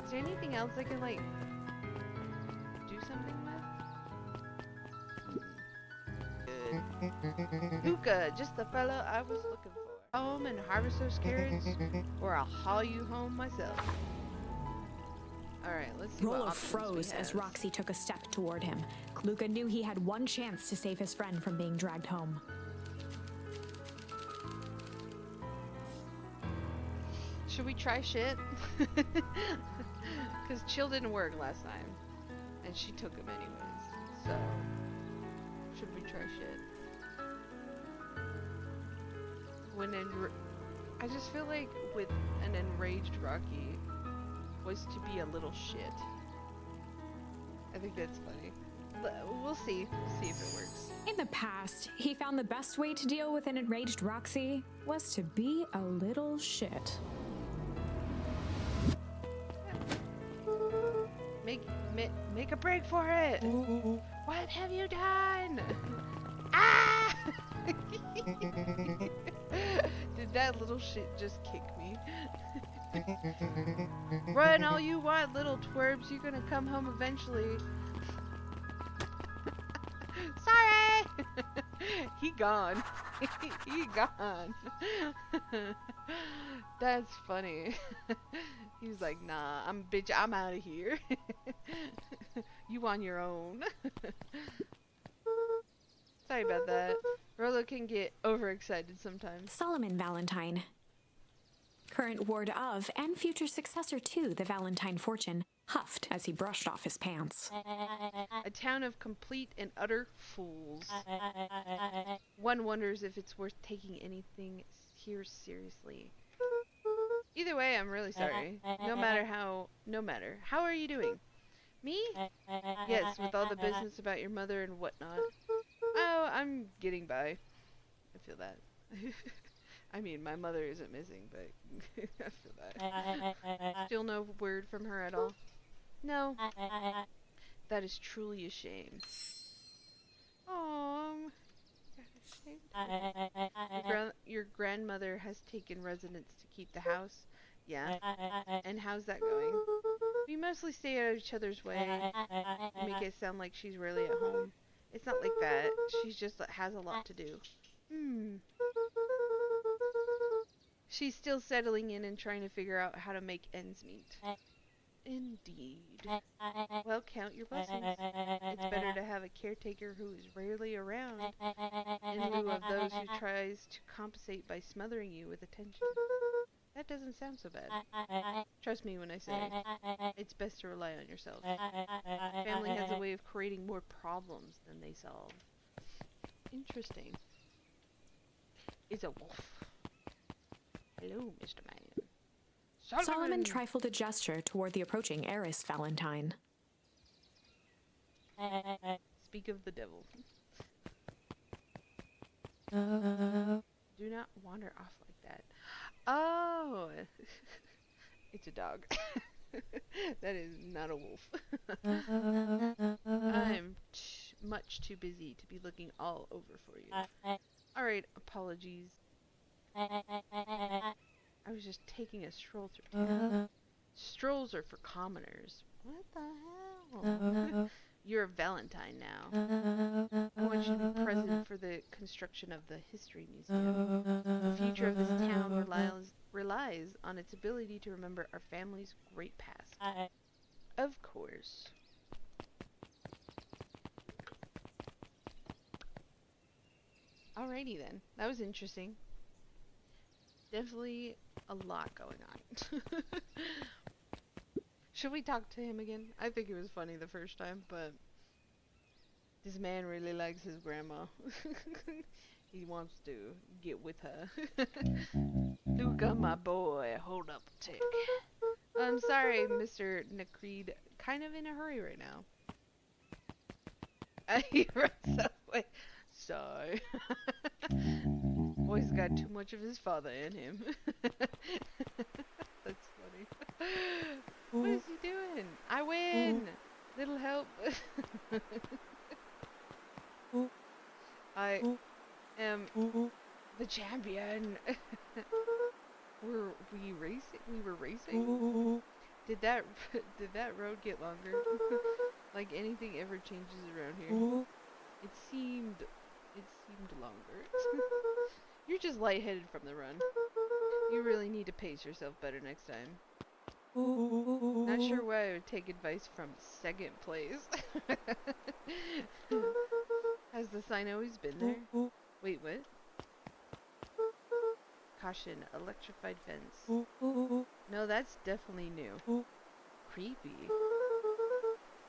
Is there anything else I can, like, do something with? Good. Luka, just the fella I was looking for. Home and harvest those carrots, or I'll haul you home myself. Alright, let's see.
Rolo froze as Roxy took a step toward him. Luka knew he had one chance to save his friend from being dragged home.
Should we try shit? Because chill didn't work last time. And she took him anyways. So, should we try shit? I just feel like with an enraged Rocky was to be a little shit. I think that's funny. We'll see. We'll see if it works.
In the past, he found the best way to deal with an enraged Roxy was to be a little shit.
Make a break for it! What have you done? Ah! Did that little shit just kick me? Run all you want, little twerps. You're gonna come home eventually. Sorry! He gone. He gone. That's funny. He's like, nah, I'm out of here. You on your own. Sorry about that. Rolo can get overexcited sometimes.
Solomon Valentine, current ward of and future successor to the Valentine fortune, huffed as he brushed off his pants.
A town of complete and utter fools. One wonders if it's worth taking anything here seriously. Either way, I'm really sorry. No matter. How are you doing? Me? Yes, with all the business about your mother and whatnot. Oh, I'm getting by. I feel that. I mean, my mother isn't missing, but I feel that. Still no word from her at all? No. That is truly a shame. Aww. Your grandmother has taken residence to keep the house? Yeah. And how's that going? We mostly stay out of each other's way. You make it sound like she's rarely at home. It's not like that. She's just has a lot to do. She's still settling in and trying to figure out how to make ends meet. Indeed. Well, count your blessings. It's better to have a caretaker who is rarely around in lieu of those who tries to compensate by smothering you with attention. That doesn't sound so bad. Trust me when I say it's best to rely on yourself. Family has a way of creating more problems than they solve. Interesting. It's a wolf. Hello, Mr. Man.
Solomon trifled a gesture toward the approaching heiress Valentine.
Speak of the devil. Do not wander off like that. Oh! It's a dog. That is not a wolf. I'm much too busy to be looking all over for you. Alright, apologies. I was just taking a stroll through town. Strolls are for commoners. What the hell? You're a Valentine now. I want you to be present for the construction of the History Museum. The future of this town relies on its ability to remember our family's great past. Of course. Alrighty then. That was interesting. Definitely a lot going on. Should we talk to him again? I think it was funny the first time, but this man really likes his grandma. He wants to get with her. Luka, my boy, hold up a tick. I'm sorry, Mr. Nakreed. Kind of in a hurry right now. He runs away. Sorry. Boy's got too much of his father in him. That's funny. What is he doing? I win! Little help. I am the champion. Were we racing? We were racing? Did that road get longer? Like anything ever changes around here. It seemed longer. You're just lightheaded from the run. You really need to pace yourself better next time. Not sure why I would take advice from second place. Has the sign always been there? Wait, what? Caution, electrified fence. No, that's definitely new. Creepy.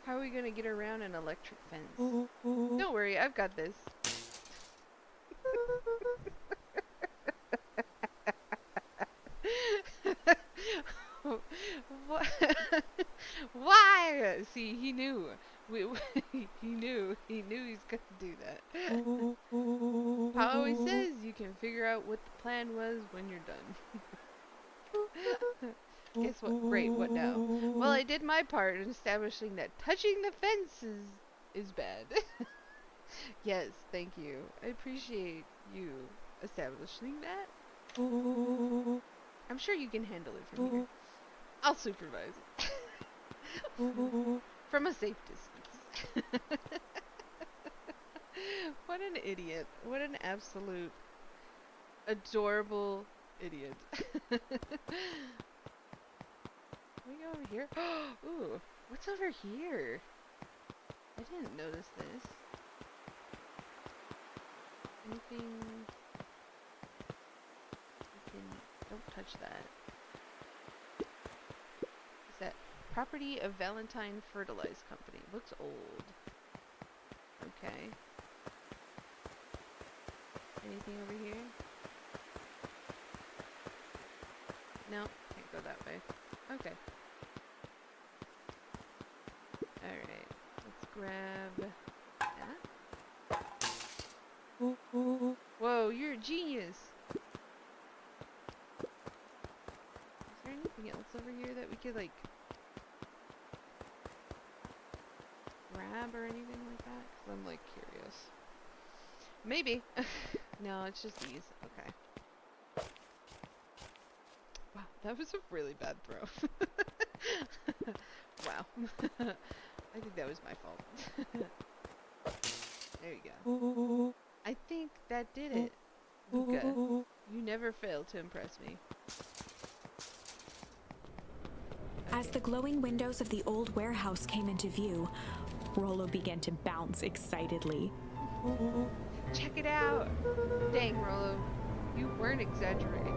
How are we gonna get around an electric fence? Don't worry, I've got this. What? Why? See, he knew. He knew he's gonna do that. Pao always says you can figure out what the plan was when you're done. Guess what? Great. What now? Well, I did my part in establishing that touching the fence is bad. Yes, thank you. I appreciate you establishing that. I'm sure you can handle it from here. I'll supervise from a safe distance. What What an idiot. What an absolute adorable idiot. Can we go over here? Ooh, what's over here? I didn't notice this. Anything? Don't touch that. Is that property of Valentine Fertilize Company? Looks old. Okay. Anything over here? No, can't go that way. Okay. Alright, let's grab that. Whoa, you're a genius! Is there anything else over here that we could, like, grab or anything like that? 'Cause I'm, like, curious. Maybe. No, it's just these. Okay. Wow, that was a really bad throw. Wow. I think that was my fault. There you go. I think that did it. Luka, you never fail to impress me.
As the glowing windows of the old warehouse came into view, Rolo began to bounce excitedly.
Check it out! Dang, Rolo, you weren't exaggerating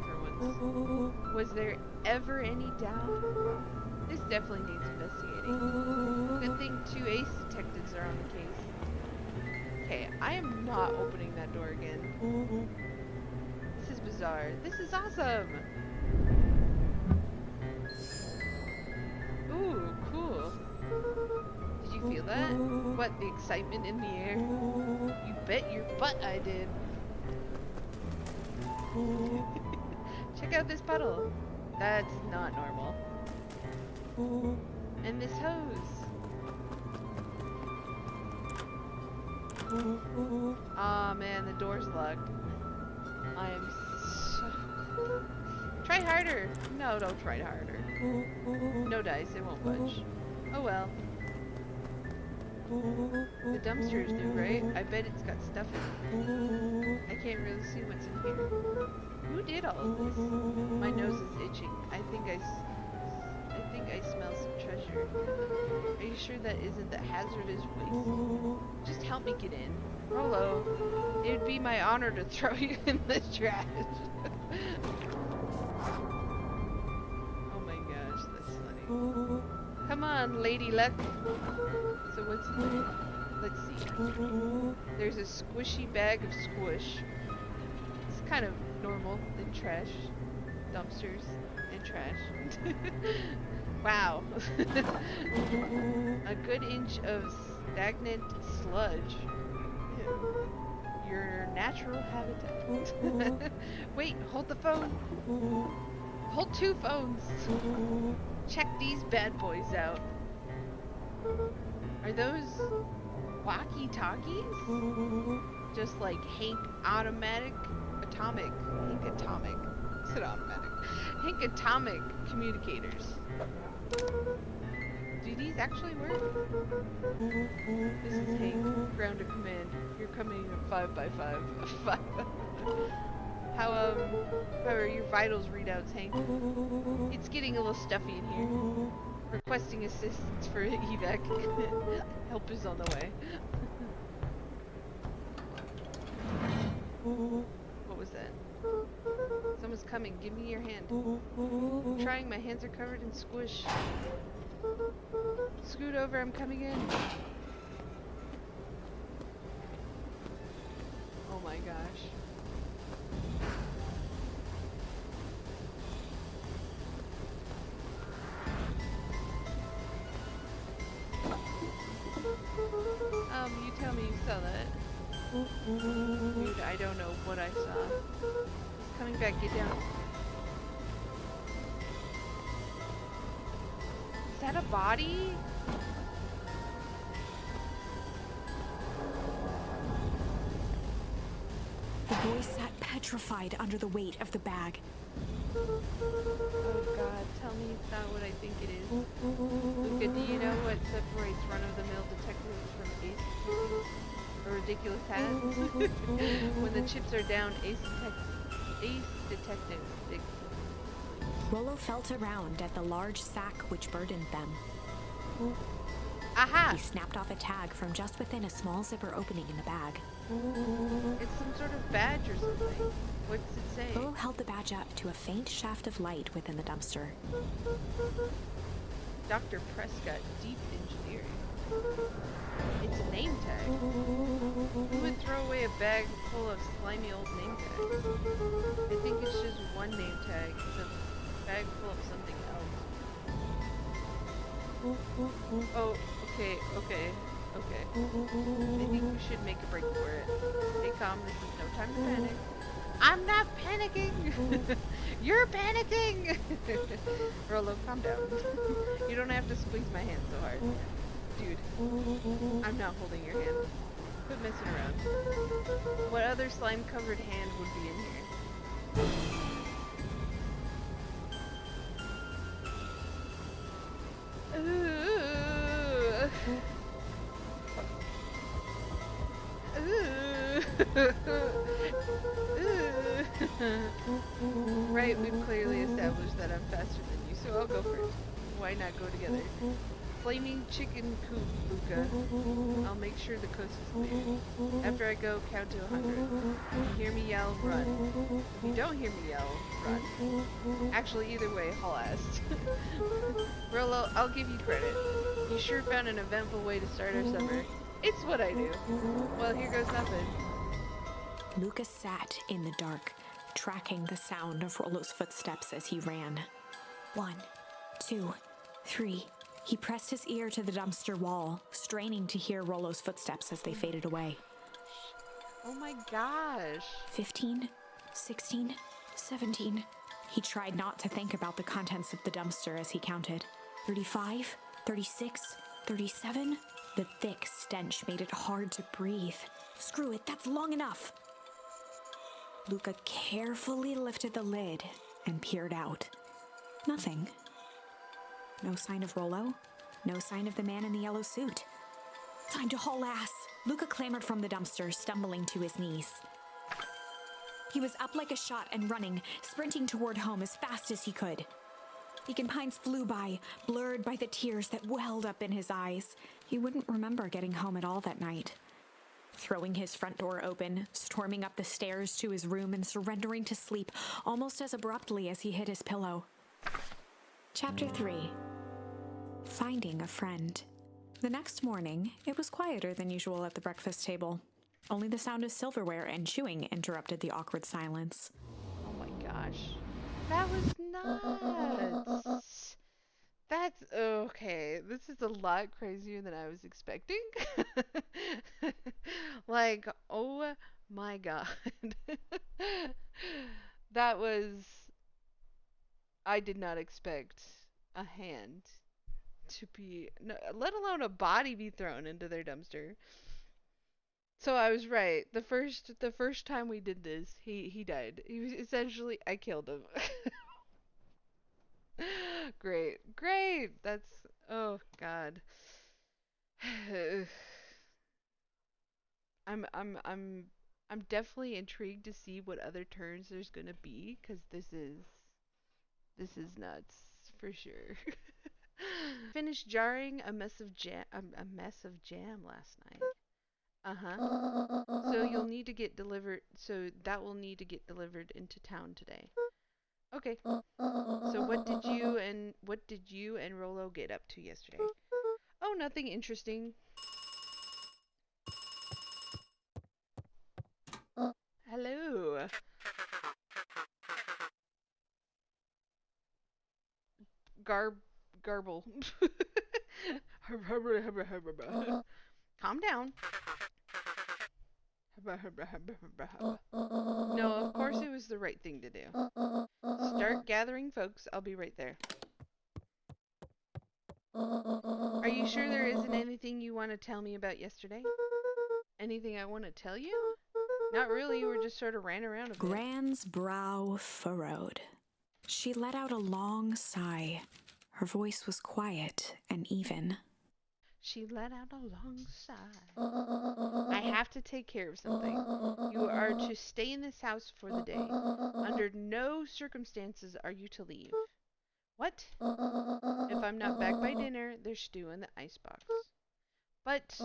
for once. Was there ever any doubt? This definitely needs investigating. Good thing 2 ace detectives are on the case. Okay, I am not opening that door again. This is bizarre. This is awesome! Ooh, cool. Did you feel that? What, the excitement in the air? You bet your butt I did. Check out this puddle. That's not normal. And this hose. Aw, man, the door's locked. I am so... Try harder. No, don't try harder. No dice, it won't budge. Oh well. The dumpster is new, right? I bet it's got stuff in it. I can't really see what's in here. Who did all of this? My nose is itching. I think I smell some treasure. Are you sure that isn't the hazardous waste? Just help me get in. Rolo, it would be my honor to throw you in the trash. Oh my gosh, that's funny. Come on, Lady Luck. So what's in there? Let's see. There's a squishy bag of squish. It's kind of normal in trash. Dumpsters and trash. Wow. A good inch of stagnant sludge. Your natural habitat. Wait, hold the phone. Hold 2 phones. Check these bad boys out. Are those walkie-talkies? Just like Hank Atomic. Hank Atomic. I said automatic. Hank Atomic communicators. Do these actually work? This is Hank. Ground to command. You're coming in 5x5. How are your vitals readouts, Hank? It's getting a little stuffy in here. Requesting assistance for evac. Help is on the way. What was that? Someone's coming. Give me your hand. I'm trying. My hands are covered in squish. Scoot over. I'm coming in. Oh my gosh. You tell me you saw that. Dude, I don't know what I saw. He's coming back, get down. Is that a body?
The boy sat petrified under the weight of the bag.
Oh god, tell me it's not what I think it is. Luka, do you know what separates run-of-the-mill detectives from ace detectives? Or ridiculous hat. When the chips are down, ace detective.
Rolo felt around at the large sack which burdened them.
Aha!
He snapped off a tag from just within a small zipper opening in the bag.
It's some sort of badge or something. What does it say?
Rolo held the badge up to a faint shaft of light within the dumpster.
Dr. Prescott, Deep Engineering. It's a name tag. Who would throw away a bag full of slimy old name tags? I think it's just one name tag. It's a bag full of something else. Oh, okay. I think we should make a break for it. Stay calm, this is no time to panic. I'm not panicking! You're panicking! Rolo, calm down. You don't have to squeeze my hand so hard. Dude, I'm not holding your hand. Quit messing around. What other slime-covered hand would be in here? Right, we've clearly established that I'm faster than you, so I'll go first. Why not go together? Flaming chicken coop, Luka. I'll make sure the coast is clear. After I go, count to 100. If you hear me yell, run. If you don't hear me yell, run. Actually, either way, haul ass. Rolo, I'll give you credit. You sure found an eventful way to start our summer. It's what I do. Well, here goes nothing.
Luka sat in the dark, tracking the sound of Rolo's footsteps as he ran. 1, 2, 3. He pressed his ear to the dumpster wall, straining to hear Rolo's footsteps as they faded away.
Oh my gosh.
15, 16, 17. He tried not to think about the contents of the dumpster as he counted. 35, 36, 37. The thick stench made it hard to breathe. Screw it, that's long enough. Luka carefully lifted the lid and peered out. Nothing. No sign of Rolo. No sign of the man in the yellow suit. Time to haul ass. Luka clambered from the dumpster, stumbling to his knees. He was up like a shot and running, sprinting toward home as fast as he could. Beacon Pines flew by, blurred by the tears that welled up in his eyes. He wouldn't remember getting home at all that night. Throwing his front door open, storming up the stairs to his room and surrendering to sleep almost as abruptly as he hit his pillow. Chapter 3. Finding a Friend. The next morning, it was quieter than usual at the breakfast table. Only the sound of silverware and chewing interrupted the awkward silence.
Oh my gosh. That was nuts. That's okay. This is a lot crazier than I was expecting. Like, oh my god. That was. I did not expect a hand to be, no, let alone a body be thrown into their dumpster. So I was right. The first time we did this, he died. He was essentially, I killed him. Great. That's, oh god. I'm I'm I'm I'm definitely intrigued to see what other turns there's gonna be, cause this is nuts for sure. Finished jarring a mess of jam last night. Uh-huh. So that will need to get delivered into town today. Okay. So what did you and Rolo get up to yesterday? Oh, nothing interesting. Hello. Garb garble. Calm down. No, of course it was the right thing to do. Start gathering folks. I'll be right there. Are you sure there isn't anything you want to tell me about yesterday? Anything I want to tell you? Not really. We just sort of ran around a bit.
Gran's brow furrowed. She let out a long sigh. Her voice was quiet and even.
She let out a long sigh. I have to take care of something. You are to stay in this house for the day. Under no circumstances are you to leave. What? If I'm not back by dinner, there's stew in the icebox. But,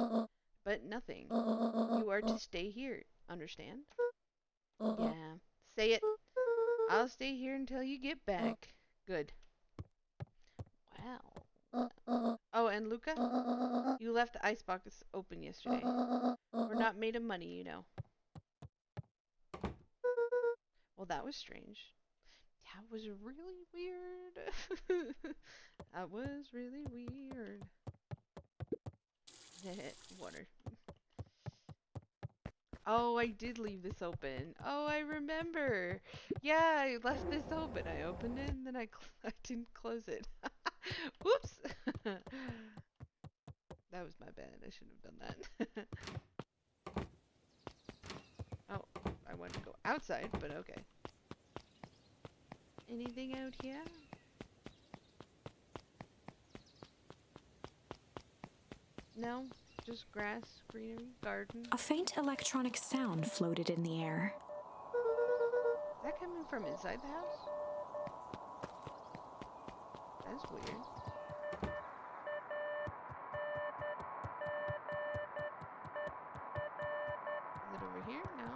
but nothing. You are to stay here. Understand? Yeah. Say it. I'll stay here until you get back. Good. Wow. Oh, and Luka, you left the icebox open yesterday. We're not made of money, you know. Well, that was strange. That was really weird. That was really weird. Water. Oh, I did leave this open. Oh, I remember. Yeah, I left this open. I opened it and then I didn't close it. Whoops. That was my bad. I shouldn't have done that. Oh, I wanted to go outside, but okay. Anything out here? No? Just grass, greenery, garden?
A faint electronic sound floated in the air.
Is that coming from inside the house? That's weird. Is it over here? No.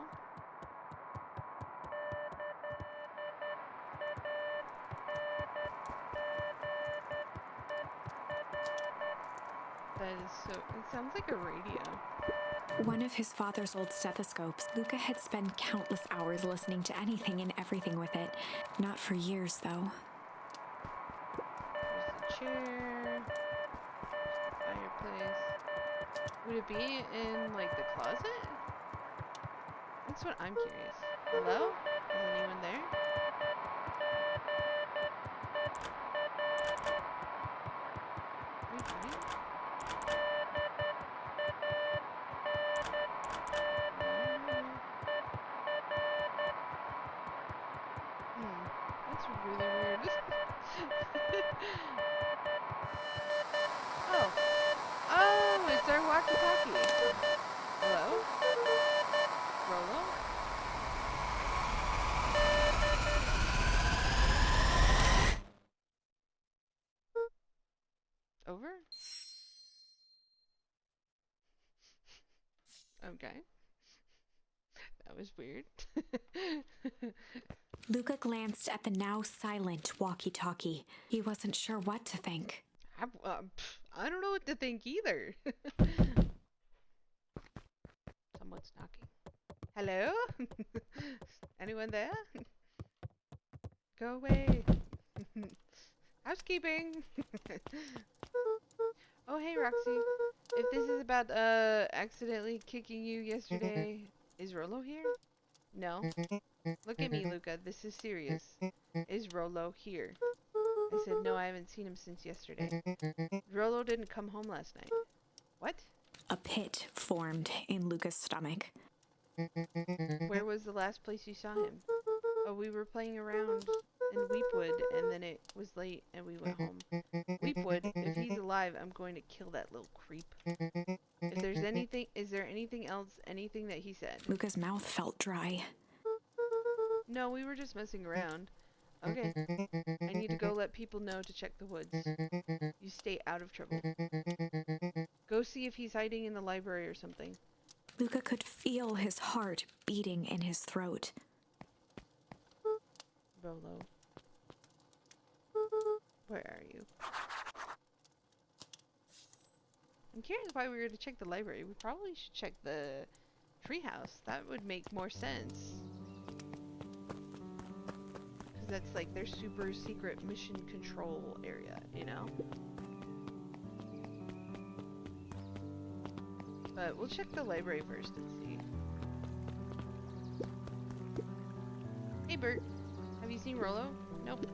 That is so... It sounds like a radio.
One of his father's old stethoscopes. Luka had spent countless hours listening to anything and everything with it. Not for years, though.
There's the chair. Fireplace. Would it be in, like, the closet? That's what I'm curious. Hello? Is anyone there? Wait. That's really weird. Oh. Oh, it's our walkie-talkie. Hello? Rolo? Over? Okay. That was weird.
Luka glanced at the now silent walkie-talkie. He wasn't sure what to think.
I don't know what to think either. Someone's knocking. Hello? Anyone there? Go away. Housekeeping. Oh, hey, Roxy. If this is about accidentally kicking you yesterday, is Rolo here? No. Look at me, Luka. This is serious. Is Rolo here? I said, no, I haven't seen him since yesterday. Rolo didn't come home last night. What?
A pit formed in Luka's stomach.
Where was the last place you saw him? Oh, we were playing around in Weepwood, and then it was late, and we went home. Weepwood, if he's alive, I'm going to kill that little creep. If there's anything, is there anything else, anything that he said?
Luka's mouth felt dry.
No, we were just messing around. Okay. I need to go let people know to check the woods. You stay out of trouble. Go see if he's hiding in the library or something.
Luka could feel his heart beating in his throat.
Rolo. Where are you? I'm curious why we were to check the library. We probably should check the treehouse. That would make more sense. Because that's like their super secret mission control area, you know? But we'll check the library first and see. Hey Bert, have you seen Rolo? Nope.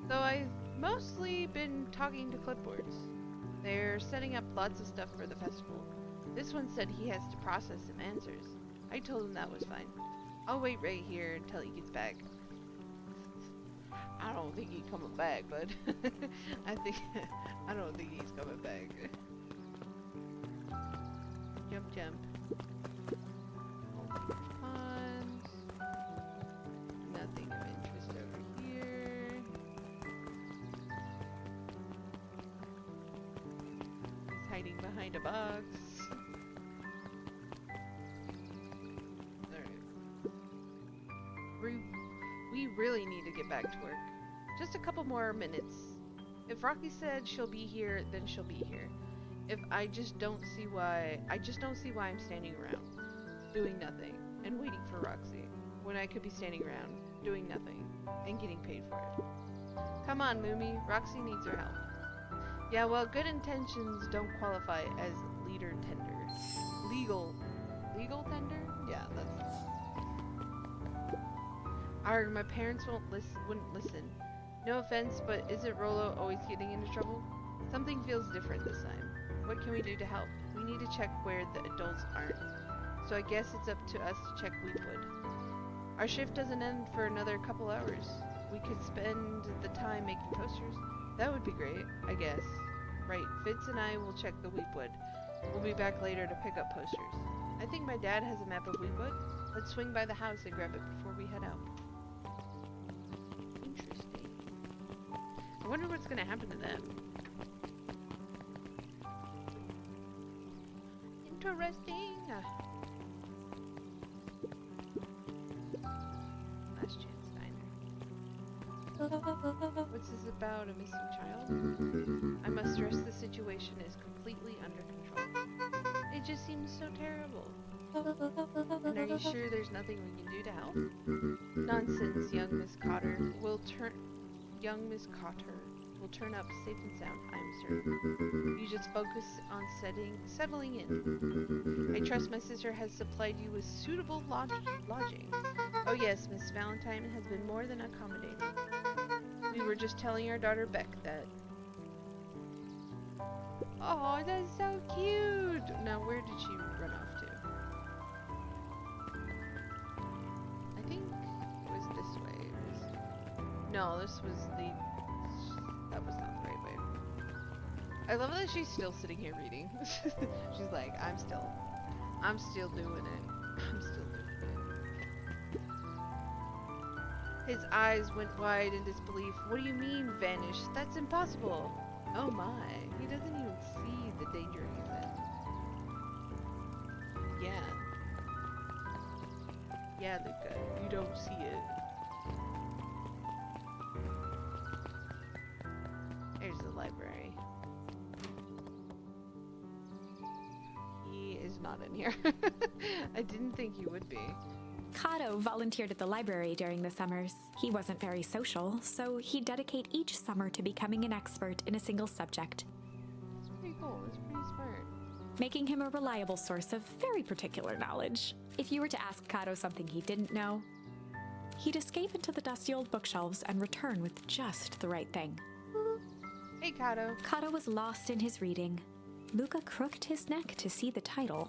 So I've mostly been talking to clipboards. They're setting up lots of stuff for the festival. This one said he has to process some answers. I told him that was fine. I'll wait right here until he gets back. I don't think he's coming back, but I don't think he's coming back. jump. Pond. Nothing of interest over here. He's hiding behind a box. Alright. We really need to get back to work. Just a couple more minutes. If Rocky said she'll be here, then she'll be here. If I don't see why I'm standing around, doing nothing, and waiting for Roxy, when I could be standing around, doing nothing, and getting paid for it. Come on, Moomy, Roxy needs our help. Yeah, well, good intentions don't qualify as leader tender. Legal tender? Yeah, that's... Arg, my parents wouldn't listen. No offense, but isn't Rolo always getting into trouble? Something feels different this time. What can we do to help? We need to check where the adults aren't. So I guess it's up to us to check Weepwood. Our shift doesn't end for another couple hours. We could spend the time making posters. That would be great, I guess. Right, Fitz and I will check the Weepwood. We'll be back later to pick up posters. I think my dad has a map of Weepwood. Let's swing by the house and grab it before we head out. Interesting. I wonder what's gonna happen to them. Interesting. Last chance diner. What's this about? A missing child? I must stress the situation is completely under control. It just seems so terrible. And are you sure there's nothing we can do to help? Nonsense, young Miss Cotter will turn up safe and sound, I'm certain. You just focus on settling in. I trust my sister has supplied you with suitable lodging. Oh yes, Miss Valentine has been more than accommodating. We were just telling our daughter Beck that. Oh, that's so cute! Now, where did she run off to? I think it was this way. No, this was the... That was not the right way. I love that she's still sitting here reading. She's like, I'm still doing it. I'm still doing it. His eyes went wide in disbelief. What do you mean, vanish? That's impossible. Oh my. He doesn't even see the danger he's in. Yeah. Yeah, Luka. You don't see it. There's the library. He is not in here. I didn't think he would be.
Kato volunteered at the library during the summers. He wasn't very social, so he'd dedicate each summer to becoming an expert in a single subject.
That's pretty cool. That's pretty smart.
Making him a reliable source of very particular knowledge. If you were to ask Kato something he didn't know, he'd escape into the dusty old bookshelves and return with just the right thing.
Hey, Kato.
Kato was lost in his reading. Luka crooked his neck to see the title.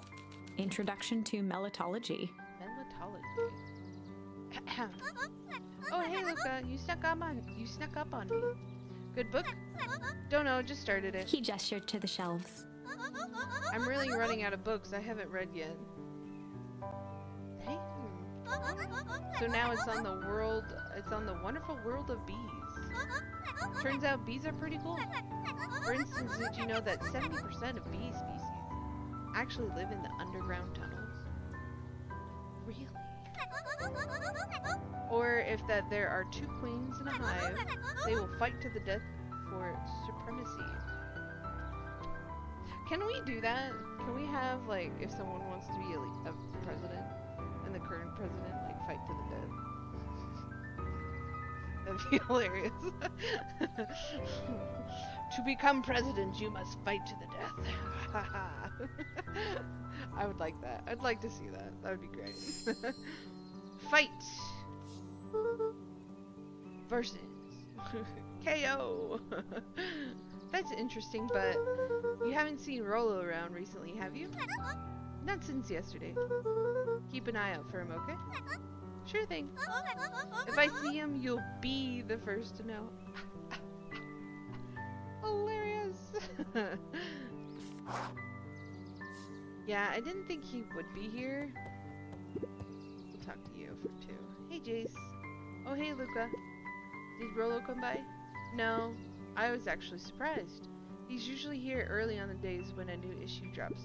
Introduction to Melitology.
Melitology. Oh, hey, Luka. You snuck up on me. Good book? Don't know, just started it.
He gestured to the shelves.
I'm really running out of books I haven't read yet. Damn. So now it's on the wonderful world of bees. Turns out bees are pretty cool. For instance, did you know that 70% of bee species actually live in the underground tunnels? Really? Or if that there are two queens in a hive, they will fight to the death for supremacy. Can we do that? Can we have, like, if someone wants to be a president, and the current president, like, fight to the death? That'd be hilarious. To become president, you must fight to the death. I would like that. I'd like to see that. That would be great. Fight versus KO. That's interesting, but you haven't seen Rolo around recently, have you? Not since yesterday. Keep an eye out for him, okay? Sure thing. If I see him, you'll be the first to know. Hilarious. Yeah, I didn't think he would be here. We'll talk to you for 2. Hey, Jace. Oh, hey, Luka. Did Rolo come by? No, I was actually surprised. He's usually here early on the days when a new issue drops.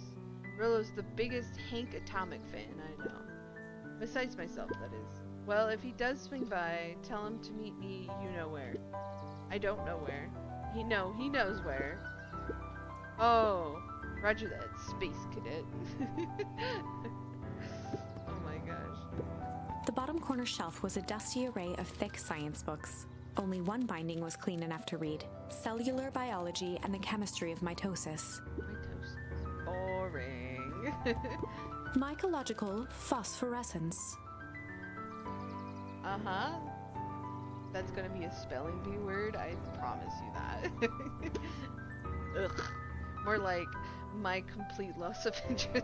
Rolo's the biggest Hank Atomic fan I know. Besides myself, that is. Well, if he does swing by, tell him to meet me you know where. I don't know where. He knows where. Oh, roger that, Space Cadet. Oh my gosh.
The bottom corner shelf was a dusty array of thick science books. Only one binding was clean enough to read: Cellular Biology and the Chemistry of Mitosis.
Mitosis. Boring.
Mycological Phosphorescence.
Uh-huh. That's gonna be a spelling bee word, I promise you that. Ugh. More like my complete loss of interest.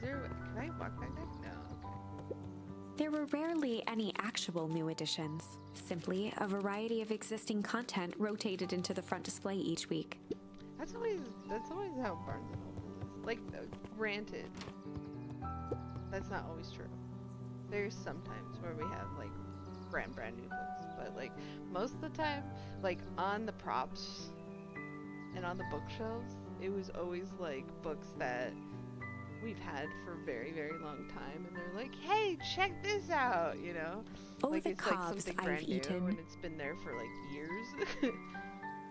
Can I walk back there? No, okay.
There were rarely any actual new additions, simply a variety of existing content rotated into the front display each week.
That's always how Barnes and Noble is. Like, granted, that's not always true. There's sometimes where we have like brand new books, but like most of the time, like on the props and on the bookshelves, it was always like books that we've had for a very, very long time, and they're like, hey, check this out, you know?
Oh,
like
the
it's like
cobs
something
I've
brand new
eaten.
and it's been there for like years.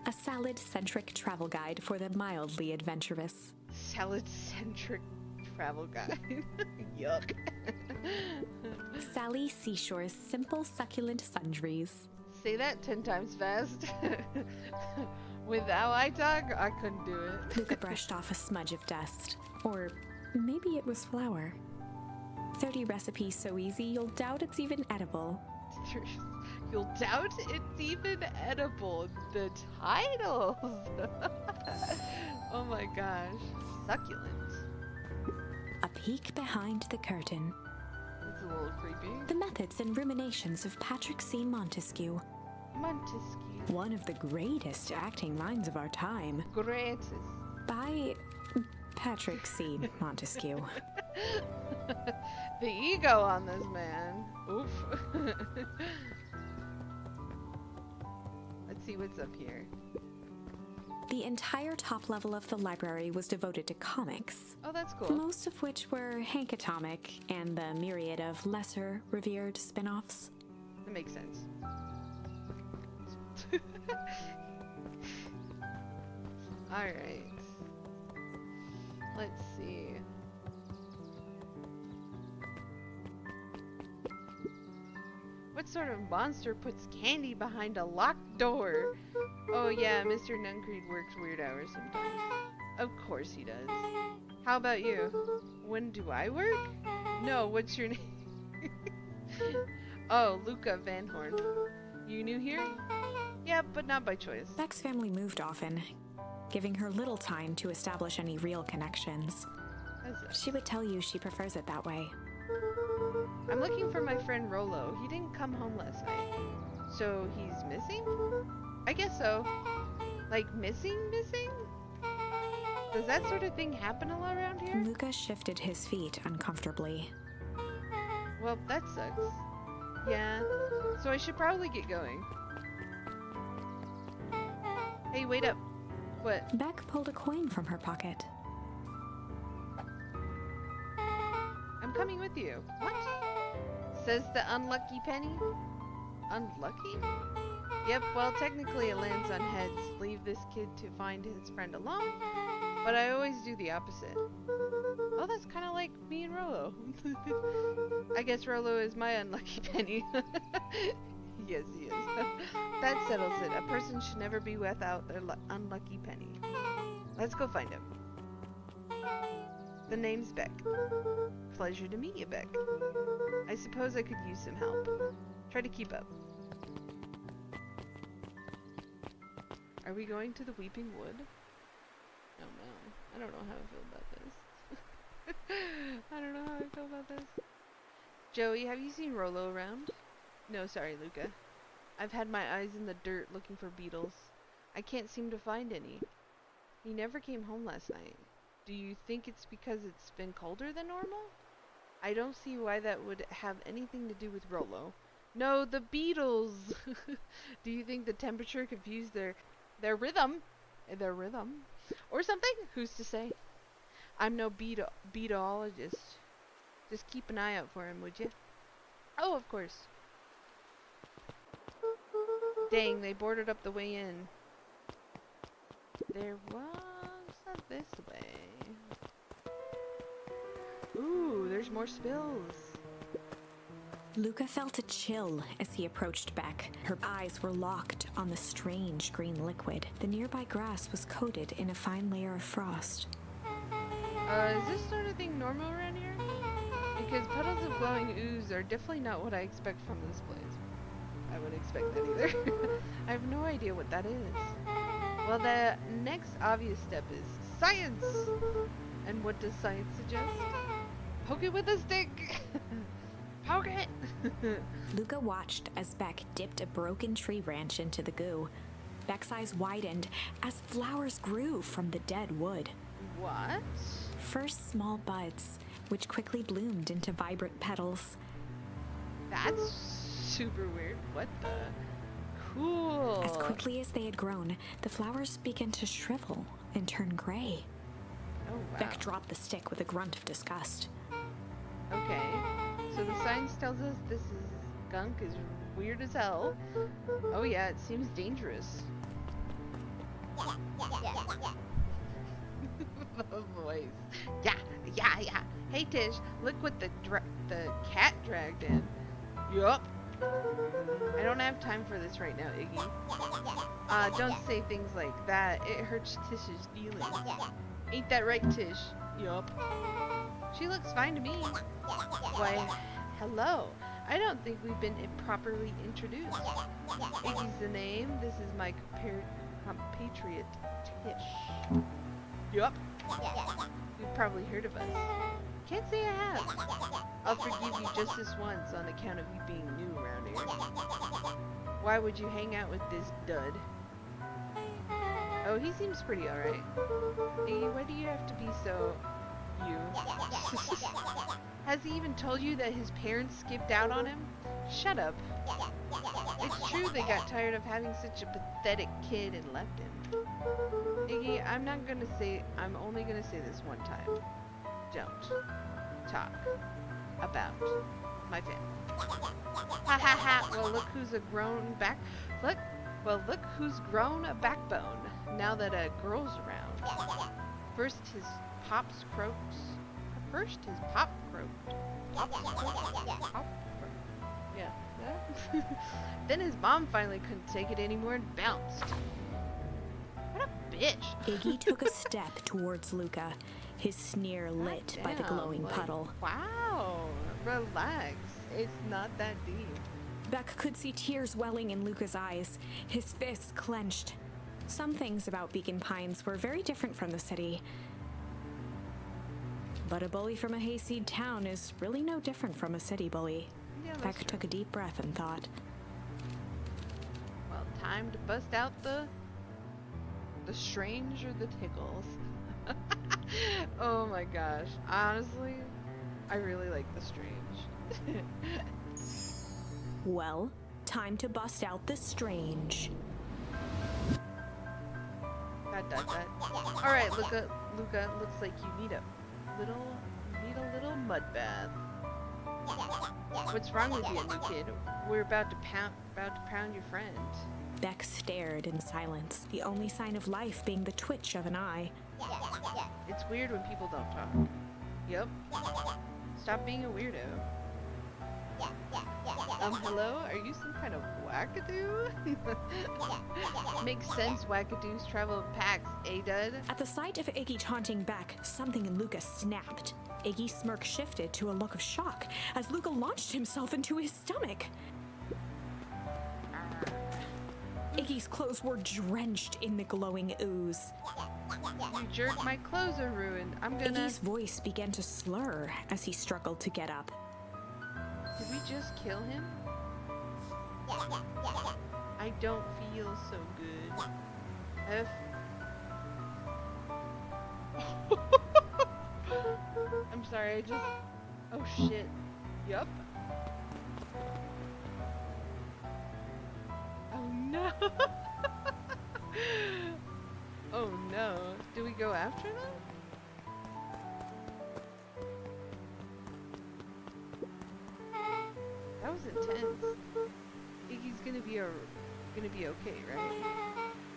A salad-centric travel guide for the mildly adventurous.
Salad-centric travel guide. Yuck.
Sally Seashore's Simple Succulent Sundries.
Say that 10 times fast. With how I talk, I couldn't do it.
Luka brushed off a smudge of dust. Or maybe it was flour. 30 recipes so easy you'll doubt it's even edible.
You'll doubt it's even edible. The titles. Oh my gosh. Succulent.
A peek behind the curtain.
It's a little creepy.
The methods and ruminations of Patrick C. Montesquieu.
Montesquieu.
One of the greatest acting minds of our time.
Greatest.
By Patrick C. Montesquieu.
The ego on this man. Oof. Let's see what's up here.
The entire top level of the library was devoted to comics.
Oh, that's cool.
Most of which were Hank Atomic and the myriad of lesser revered spin-offs.
That makes sense. Alright. Let's see. What sort of monster puts candy behind a locked door? Oh yeah, Mr. Nuncreed works weird hours sometimes. Of course he does. How about you? When do I work? No, what's your name? Oh, Luka Van Horn. You new here? Yeah, but not by choice.
Beck's family moved often, giving her little time to establish any real connections. She would tell you she prefers it that way.
I'm looking for my friend Rolo. He didn't come home last night. So he's missing? I guess so. Like missing? Does that sort of thing happen a lot around here?
Luka shifted his feet uncomfortably.
Well, that sucks. Yeah, so I should probably get going. Hey, wait up. What?
Beck pulled a coin from her pocket.
I'm coming with you. What? Says the unlucky penny? Unlucky? Yep, well, technically it lands on heads. Leave this kid to find his friend alone. But I always do the opposite. Oh, that's kind of like me and Rolo. I guess Rolo is my unlucky penny. Yes, he is. That settles it. A person should never be without their unlucky penny. Let's go find him. The name's Beck. Pleasure to meet you, Beck. I suppose I could use some help. Try to keep up. Are we going to the Weeping Wood? Oh no. I don't know how I feel about this. I don't know how I feel about this. Joey, have you seen Rolo around? No, sorry, Luka. I've had my eyes in the dirt looking for beetles. I can't seem to find any. He never came home last night. Do you think it's because it's been colder than normal? I don't see why that would have anything to do with Rolo. No, the beetles! Do you think the temperature confused their rhythm? Their rhythm? Or something? Who's to say? I'm no beetologist. Just keep an eye out for him, would you? Oh, of course. Dang, they boarded up the way in. There was not this way. Ooh, there's more spills.
Luka felt a chill as he approached Beck. Her eyes were locked on the strange green liquid. The nearby grass was coated in a fine layer of frost.
Is this sort of thing normal around here? Because puddles of glowing ooze are definitely not what I expect from this place. I wouldn't expect that either. I have no idea what that is. Well, the next obvious step is science! And what does science suggest? Poke it with a stick! Poke it!
Luka watched as Beck dipped a broken tree branch into the goo. Beck's eyes widened as flowers grew from the dead wood.
What?
First small buds, which quickly bloomed into vibrant petals.
That's super weird. What the? Cool.
As quickly as they had grown, the flowers began to shrivel and turn gray.
Oh, wow.
Beck dropped the stick with a grunt of disgust.
Okay. So the science tells us this skunk is weird as hell. Oh yeah, it seems dangerous. The voice. Yeah. Hey Tish, look what the cat dragged in. Yup. I don't have time for this right now, Iggy. Don't say things like that. It hurts Tish's feelings. Ain't that right, Tish? Yup. She looks fine to me. Why, hello. I don't think we've been properly introduced. Iggy's the name. This is my compatriot, Tish. Yup. You've probably heard of us. Can't say I have. I'll forgive you just this once on account of you being new around here. Why would you hang out with this dud? Oh, he seems pretty alright. Iggy, why do you have to be so... you? Has he even told you that his parents skipped out on him? Shut up. It's true they got tired of having such a pathetic kid and left him. Iggy, I'm only gonna say this one time. Don't talk about my family. Ha ha ha, well look who's grown a backbone now that a girl's around. First his pop croaked. Yeah. Then his mom finally couldn't take it anymore and bounced. What a bitch.
Iggy took a step towards Luka, his sneer lit by the glowing puddle.
Wow, relax. It's not that deep.
Beck could see tears welling in Luka's eyes, his fists clenched. Some things about Beacon Pines were very different from the city. But a bully from a hayseed town is really no different from a city bully.
Yeah,
Beck
true.
took a deep breath and thought.
Well, time to bust out the strange or the tickles. Oh my gosh. Honestly, I really like the strange.
Well, time to bust out the strange.
Dot. All right, Luka, looks like you need a little mud bath. What's wrong with you, new kid? We're about to pound your friend.
Beck stared in silence, the only sign of life being the twitch of an eye.
It's weird when people don't talk. Yep. Stop being a weirdo. Hello? Are you some kind of wackadoo? Makes sense, wackadoos travel in packs, eh, dud?
At the sight of Iggy taunting Beck, something in Luka snapped. Iggy's smirk shifted to a look of shock as Luka launched himself into his stomach. Iggy's clothes were drenched in the glowing ooze.
You jerk, my clothes are ruined.
Iggy's voice began to slur as he struggled to get up.
Did we just kill him? I don't feel so good. I'm sorry, I just. Oh shit. Yup. Oh no. Oh no. Do we go after them? That was intense. Iggy's gonna be okay, right?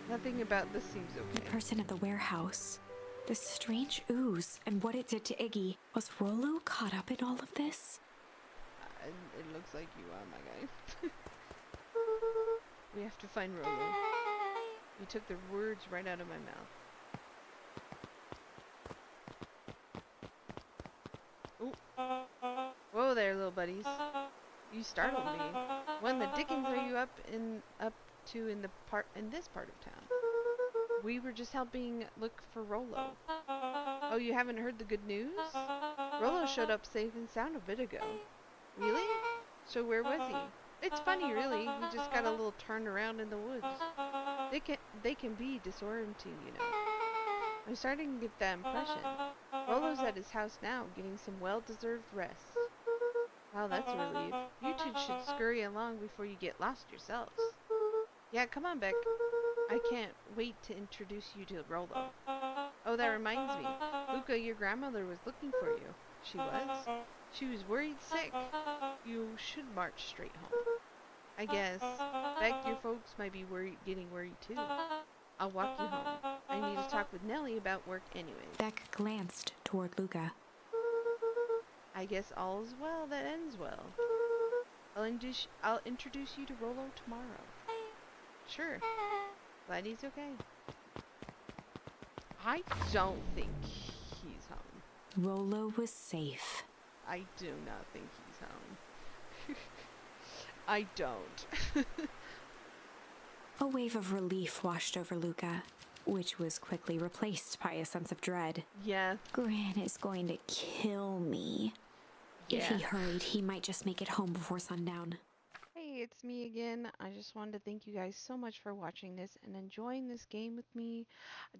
Nothing about this seems
The
okay.
person at the warehouse. The strange ooze and what it did to Iggy. Was Rolo caught up in all of this?
It looks like you are, my guy. We have to find Rolo. You took the words right out of my mouth. Ooh. Whoa there, little buddies. You startled me. When the dickens are you up to in this part of town? We were just helping look for Rolo. Oh, you haven't heard the good news? Rolo showed up safe and sound a bit ago. Really? So where was he? It's funny, really. He just got a little turned around in the woods. They can be disorienting, you know. I'm starting to get that impression. Rolo's at his house now, getting some well-deserved rest. Wow, that's a relief. You two should scurry along before you get lost yourselves. Yeah, come on, Beck. I can't wait to introduce you to Rolo. Oh, that reminds me. Luka, your grandmother was looking for you. She was? She was worried sick. You should march straight home. I guess. Beck, your folks might be getting worried too. I'll walk you home. I need to talk with Nellie about work anyways.
Beck glanced toward Luka.
I guess all's well that ends well. I'll introduce you to Rolo tomorrow. Sure. Glad he's okay. I don't think he's home.
Rolo was safe.
I do not think he's home. I don't.
A wave of relief washed over Luka, which was quickly replaced by a sense of dread.
Yeah.
Gran is going to kill me.
Yeah.
If he hurried, he might just make it home before sundown.
Hey, it's me again. I just wanted to thank you guys so much for watching this and enjoying this game with me.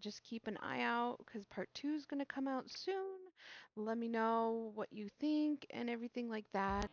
Just keep an eye out because part 2 is going to come out soon. Let me know what you think and everything like that.